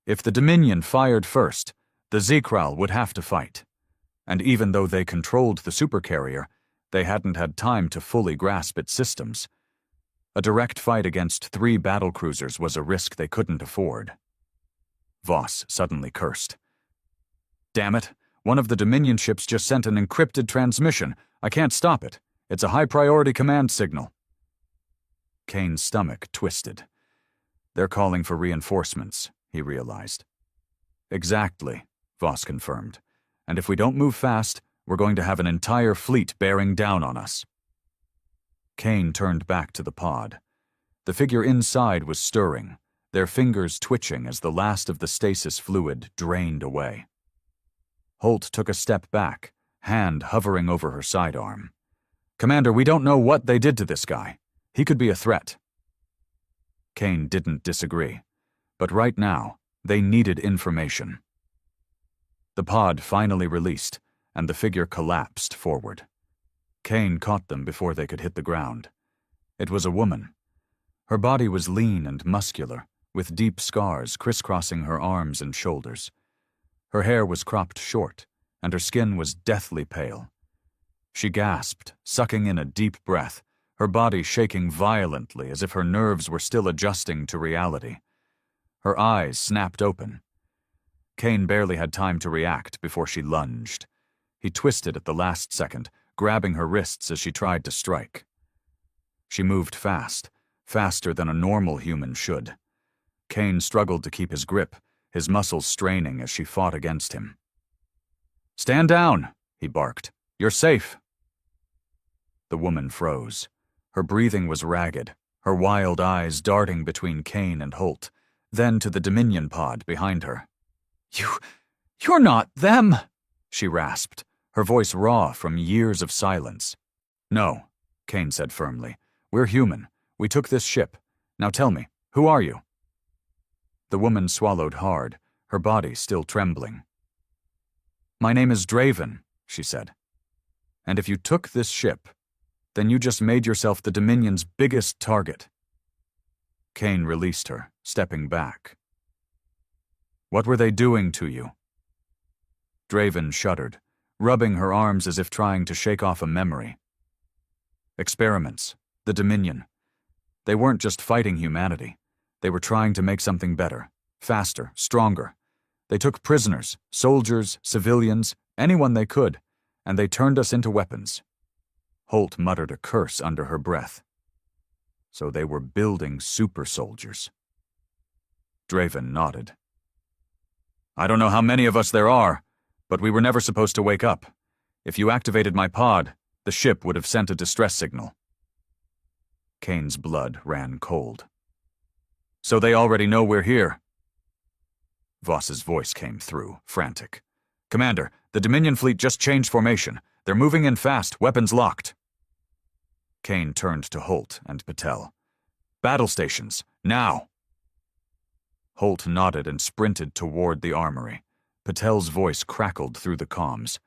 If the Dominion fired first, the Zekral would have to fight. And even though they controlled the supercarrier, they hadn't had time to fully grasp its systems. A direct fight against 3 battlecruisers was a risk they couldn't afford. Voss suddenly cursed. Damn it, one of the Dominion ships just sent an encrypted transmission. I can't stop it. It's a high-priority command signal. Kane's stomach twisted. They're calling for reinforcements, he realized. Exactly, Voss confirmed. And if we don't move fast, we're going to have an entire fleet bearing down on us. Kane turned back to the pod. The figure inside was stirring, their fingers twitching as the last of the stasis fluid drained away. Holt took a step back, hand hovering over her sidearm. Commander, we don't know what they did to this guy. He could be a threat. Kane didn't disagree, but right now, they needed information. The pod finally released, and the figure collapsed forward. Kane caught them before they could hit the ground. It was a woman. Her body was lean and muscular, with deep scars crisscrossing her arms and shoulders. Her hair was cropped short, and her skin was deathly pale. She gasped, sucking in a deep breath, her body shaking violently as if her nerves were still adjusting to reality. Her eyes snapped open. Kane barely had time to react before she lunged. He twisted at the last second, grabbing her wrists as she tried to strike. She moved fast, faster than a normal human should. Kane struggled to keep his grip, his muscles straining as she fought against him. "Stand down," he barked. "You're safe." The woman froze. Her breathing was ragged, her wild eyes darting between Kane and Holt, then to the Dominion pod behind her. You're not them," she rasped, her voice raw from years of silence. "No," Kane said firmly. "We're human. We took this ship. Now tell me, who are you?" The woman swallowed hard, her body still trembling. "My name is Draven," she said. "And if you took this ship, then you just made yourself the Dominion's biggest target." Kane released her, stepping back. "What were they doing to you?" Draven shuddered, rubbing her arms as if trying to shake off a memory. "Experiments. The Dominion. They weren't just fighting humanity. They were trying to make something better, faster, stronger. They took prisoners, soldiers, civilians, anyone they could, and they turned us into weapons." Holt muttered a curse under her breath. So they were building super soldiers. Draven nodded. "I don't know how many of us there are, but we were never supposed to wake up. If you activated my pod, the ship would have sent a distress signal." Kane's blood ran cold. "So they already know we're here?" Voss's voice came through, frantic. "Commander, the Dominion fleet just changed formation. They're moving in fast, weapons locked." Kane turned to Holt and Patel. "Battle stations, now!" Holt nodded and sprinted toward the armory. Patel's voice crackled through the comms.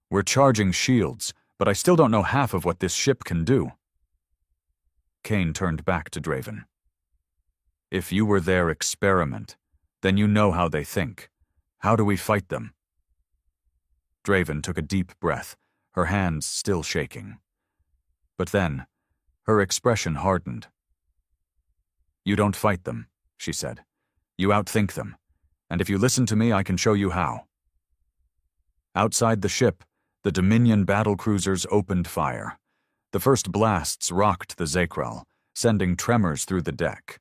"We're charging shields, but I still don't know half of what this ship can do." Kane turned back to Draven. "If you were their experiment, then you know how they think. How do we fight them?" Draven took a deep breath, her hands still shaking. But then, her expression hardened. "You don't fight them," she said. "You outthink them. And if you listen to me, I can show you how." Outside the ship, the Dominion battlecruisers opened fire. The first blasts rocked the Zakral, sending tremors through the deck.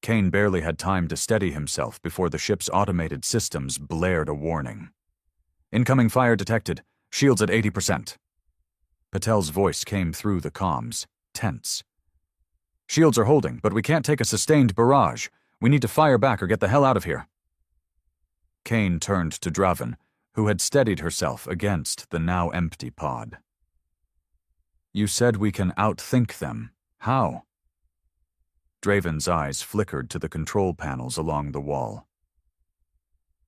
Kane barely had time to steady himself before the ship's automated systems blared a warning. "Incoming fire detected. Shields at 80%. Patel's voice came through the comms, tense. "Shields are holding, but we can't take a sustained barrage. We need to fire back or get the hell out of here." Kane turned to Draven, who had steadied herself against the now empty pod. "You said we can outthink them. How?" Draven's eyes flickered to the control panels along the wall.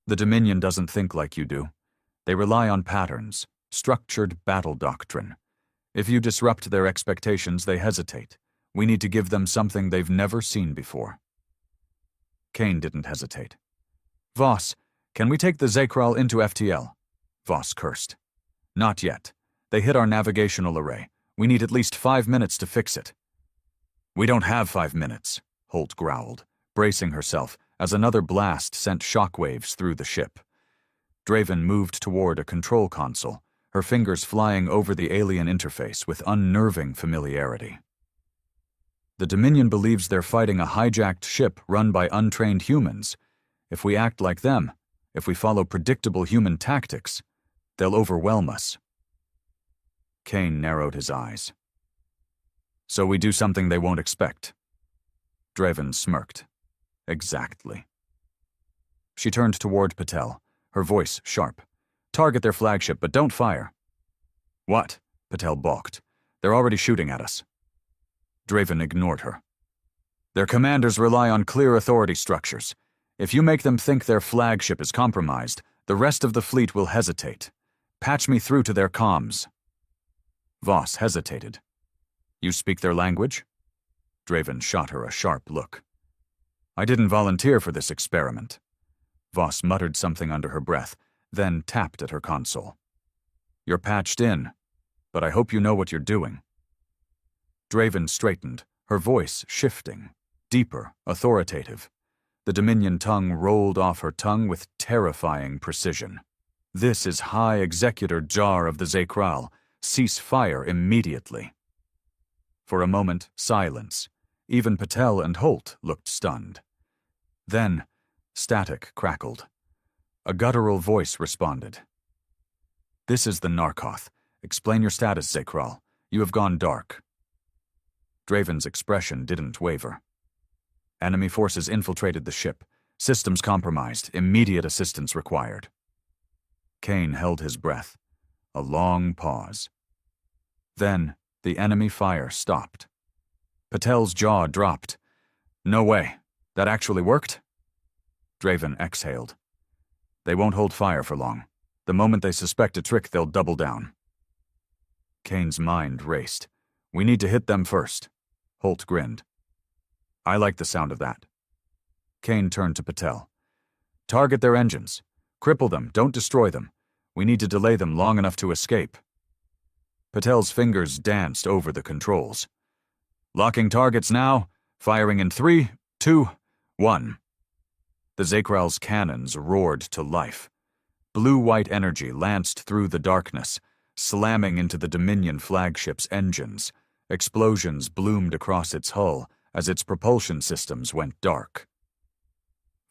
"The Dominion doesn't think like you do. They rely on patterns, structured battle doctrine. If you disrupt their expectations, they hesitate. We need to give them something they've never seen before." Kane didn't hesitate. "Voss, can we take the Zakral into FTL?" Voss cursed. "Not yet. They hit our navigational array. We need at least 5 minutes to fix it." "We don't have 5 minutes," Holt growled, bracing herself as another blast sent shockwaves through the ship. Draven moved toward a control console, her fingers flying over the alien interface with unnerving familiarity. "The Dominion believes they're fighting a hijacked ship run by untrained humans. If we act like them, if we follow predictable human tactics, they'll overwhelm us." Kane narrowed his eyes. "So we do something they won't expect." Draven smirked. "Exactly." She turned toward Patel, her voice sharp. "Target their flagship, but don't fire." "What?" Patel balked. "They're already shooting at us." Draven ignored her. "Their commanders rely on clear authority structures. If you make them think their flagship is compromised, the rest of the fleet will hesitate. Patch me through to their comms." Voss hesitated. "You speak their language?" Draven shot her a sharp look. "I didn't volunteer for this experiment." Voss muttered something under her breath, then tapped at her console. "You're patched in, but I hope you know what you're doing." Draven straightened, her voice shifting, deeper, authoritative. The Dominion tongue rolled off her tongue with terrifying precision. "This is High Executor Jar of the Zekral. Cease fire immediately." For a moment, silence. Even Patel and Holt looked stunned. Then, static crackled. A guttural voice responded. "This is the Narkoth. Explain your status, Zekral. You have gone dark." Draven's expression didn't waver. "Enemy forces infiltrated the ship. Systems compromised. Immediate assistance required." Kane held his breath. A long pause. Then, the enemy fire stopped. Patel's jaw dropped. "No way. That actually worked?" Draven exhaled. "They won't hold fire for long. The moment they suspect a trick, they'll double down." Kane's mind raced. "We need to hit them first." Holt grinned. "I like the sound of that." Kane turned to Patel. "Target their engines. Cripple them, don't destroy them. We need to delay them long enough to escape." Patel's fingers danced over the controls. "Locking targets now. Firing in 3, 2, 1. The Zekral's cannons roared to life. Blue-white energy lanced through the darkness, slamming into the Dominion flagship's engines. Explosions bloomed across its hull as its propulsion systems went dark.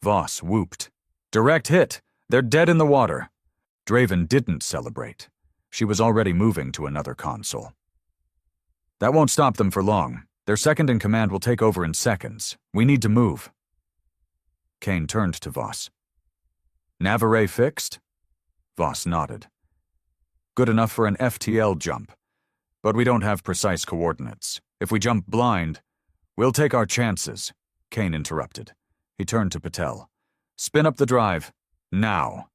Voss whooped. "Direct hit! They're dead in the water!" Draven didn't celebrate. She was already moving to another console. "That won't stop them for long. Their second-in-command will take over in seconds. We need to move." Kane turned to Voss. "Navarre fixed?" Voss nodded. "Good enough for an FTL jump. But we don't have precise coordinates. If we jump blind..." "We'll take our chances," Kane interrupted. He turned to Patel. "Spin up the drive. Now."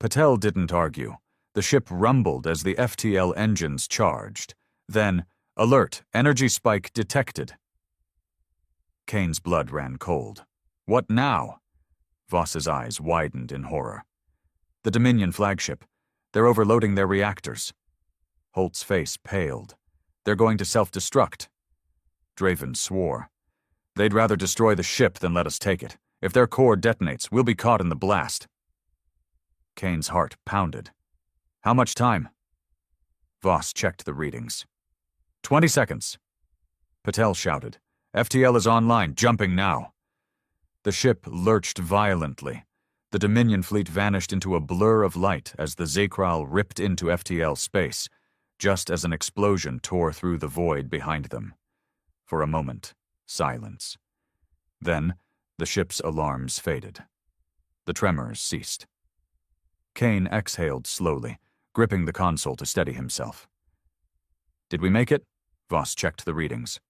Patel didn't argue. The ship rumbled as the FTL engines charged. Then, "Alert! Energy spike detected." Kane's blood ran cold. "What now?" Voss's eyes widened in horror. "The Dominion flagship. They're overloading their reactors." Holt's face paled. "They're going to self-destruct." Draven swore. "They'd rather destroy the ship than let us take it. If their core detonates, we'll be caught in the blast." Kane's heart pounded. "How much time?" Voss checked the readings. 20 seconds. Patel shouted. "FTL is online, jumping now." The ship lurched violently. The Dominion fleet vanished into a blur of light as the Zekral ripped into FTL space, just as an explosion tore through the void behind them. For a moment, silence. Then, the ship's alarms faded. The tremors ceased. Kane exhaled slowly, gripping the console to steady himself. "Did we make it?" Voss checked the readings.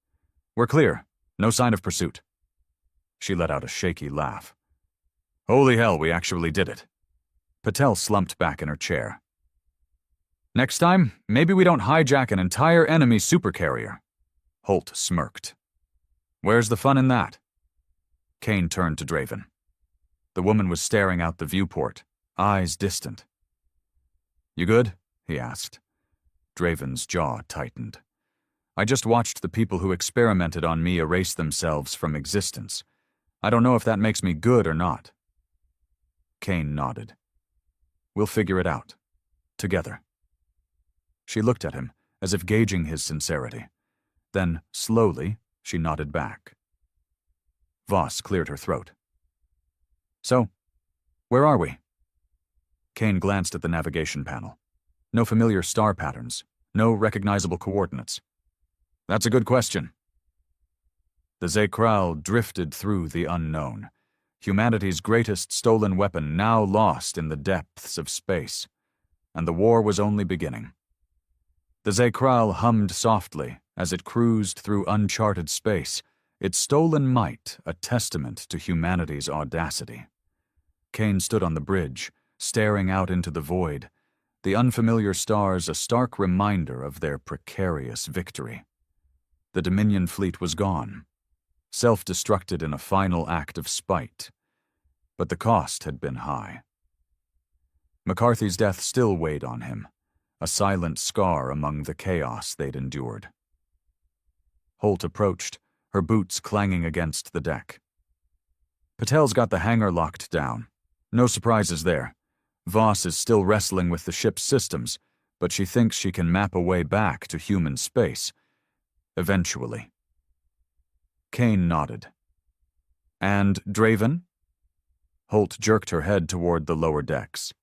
"We're clear. No sign of pursuit." She let out a shaky laugh. "Holy hell, we actually did it." Patel slumped back in her chair. "Next time, maybe we don't hijack an entire enemy supercarrier." Holt smirked. "Where's the fun in that?" Kane turned to Draven. The woman was staring out the viewport, eyes distant. "You good?" he asked. Draven's jaw tightened. "I just watched the people who experimented on me erase themselves from existence. I don't know if that makes me good or not." Kane nodded. "We'll figure it out. Together." She looked at him, as if gauging his sincerity. Then, slowly, she nodded back. Voss cleared her throat. "So, where are we?" Kane glanced at the navigation panel. No familiar star patterns, no recognizable coordinates. "That's a good question." The Zekral drifted through the unknown, humanity's greatest stolen weapon now lost in the depths of space, and the war was only beginning. The Zekral hummed softly as it cruised through uncharted space, its stolen might a testament to humanity's audacity. Kane stood on the bridge, staring out into the void, the unfamiliar stars a stark reminder of their precarious victory. The Dominion fleet was gone, self-destructed in a final act of spite, but the cost had been high. McCarthy's death still weighed on him, a silent scar among the chaos they'd endured. Holt approached, her boots clanging against the deck. Patel's got the hangar locked down. No surprises there. Voss is still wrestling with the ship's systems, but she thinks she can map a way back to human space. Eventually. Kane nodded. And Draven? Holt jerked her head toward the lower decks.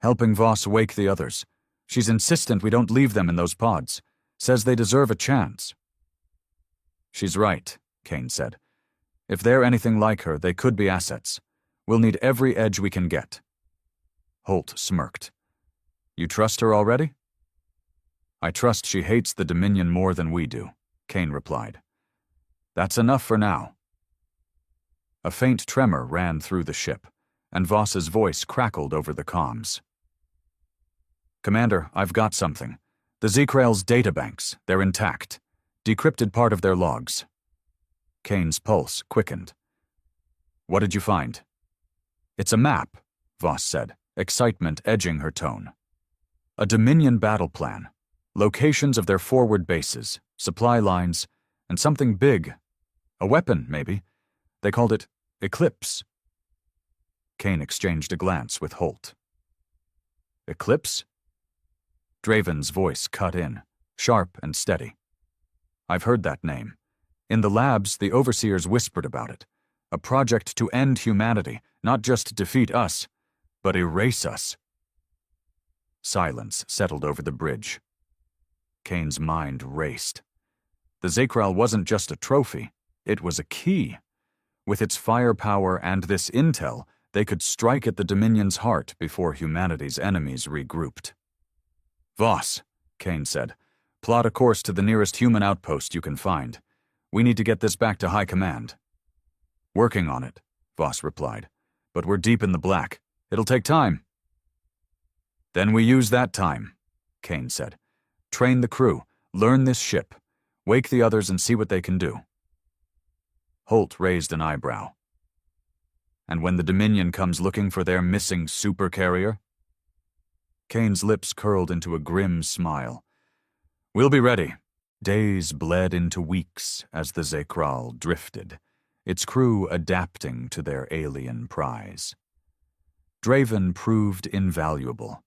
Helping Voss wake the others. She's insistent we don't leave them in those pods. Says they deserve a chance. She's right, Kane said. If they're anything like her, they could be assets. We'll need every edge we can get. Holt smirked. You trust her already? I trust she hates the Dominion more than we do, Kane replied. That's enough for now. A faint tremor ran through the ship, and Voss's voice crackled over the comms. Commander, I've got something. The Z-Krail's databanks, they're intact. Decrypted part of their logs. Kane's pulse quickened. What did you find? It's a map, Voss said, excitement edging her tone. A Dominion battle plan. Locations of their forward bases, supply lines, and something big. A weapon, maybe. They called it Eclipse. Kane exchanged a glance with Holt. Eclipse? Draven's voice cut in, sharp and steady. I've heard that name. In the labs, the overseers whispered about it. A project to end humanity, not just defeat us, but erase us. Silence settled over the bridge. Kane's mind raced. The Z-Krail wasn't just a trophy, it was a key. With its firepower and this intel, they could strike at the Dominion's heart before humanity's enemies regrouped. Voss, Kane said, plot a course to the nearest human outpost you can find. We need to get this back to High Command. Working on it, Voss replied, but we're deep in the black. It'll take time. Then we use that time, Kane said. Train the crew, learn this ship, wake the others and see what they can do. Holt raised an eyebrow. And when the Dominion comes looking for their missing supercarrier? Kane's lips curled into a grim smile. We'll be ready. Days bled into weeks as the Z-Krail drifted, its crew adapting to their alien prize. Draven proved invaluable,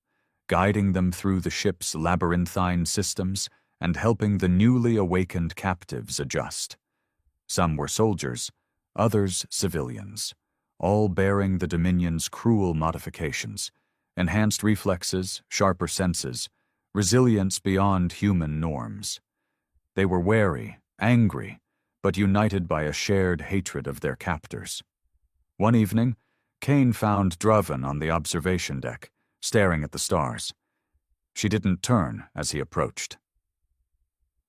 guiding them through the ship's labyrinthine systems and helping the newly awakened captives adjust. Some were soldiers, others civilians, all bearing the Dominion's cruel modifications, enhanced reflexes, sharper senses, resilience beyond human norms. They were wary, angry, but united by a shared hatred of their captors. One evening, Kane found Draven on the observation deck, staring at the stars. She didn't turn as he approached.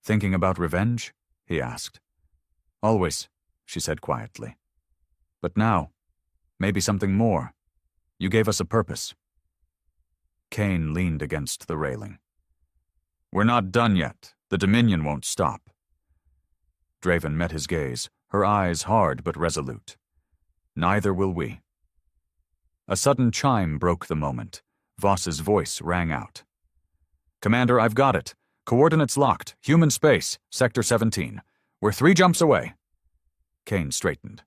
Thinking about revenge? He asked. Always, she said quietly. But now, maybe something more. You gave us a purpose. Kane leaned against the railing. We're not done yet. The Dominion won't stop. Draven met his gaze, her eyes hard but resolute. Neither will we. A sudden chime broke the moment. Voss's voice rang out. Commander, I've got it. Coordinates locked. Human space, Sector 17. We're 3 jumps away. Kane straightened.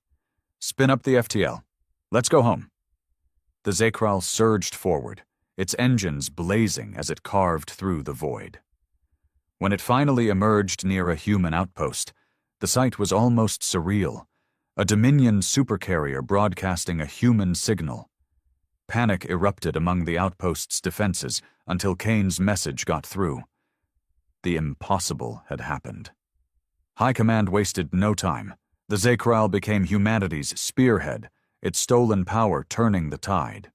Spin up the FTL. Let's go home. The Z-Krail surged forward, its engines blazing as it carved through the void. When it finally emerged near a human outpost, the sight was almost surreal. A Dominion supercarrier broadcasting a human signal. Panic erupted among the outpost's defenses until Kane's message got through. The impossible had happened. High Command wasted no time. The Z-Krail became humanity's spearhead, its stolen power turning the tide.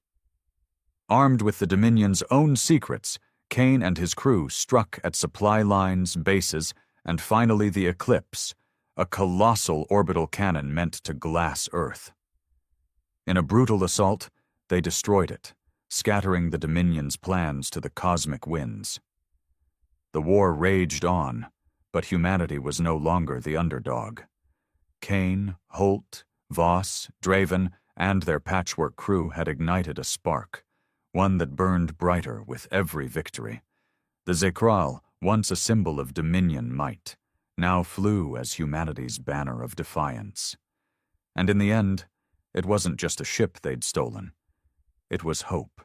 Armed with the Dominion's own secrets, Kane and his crew struck at supply lines, bases, and finally the Eclipse, a colossal orbital cannon meant to glass Earth. In a brutal assault, they destroyed it, scattering the Dominion's plans to the cosmic winds. The war raged on, but humanity was no longer the underdog. Kane, Holt, Voss, Draven, and their patchwork crew had ignited a spark, one that burned brighter with every victory. The Z-Krail, once a symbol of Dominion might, now flew as humanity's banner of defiance. And in the end, It wasn't just a ship they'd stolen. It was hope.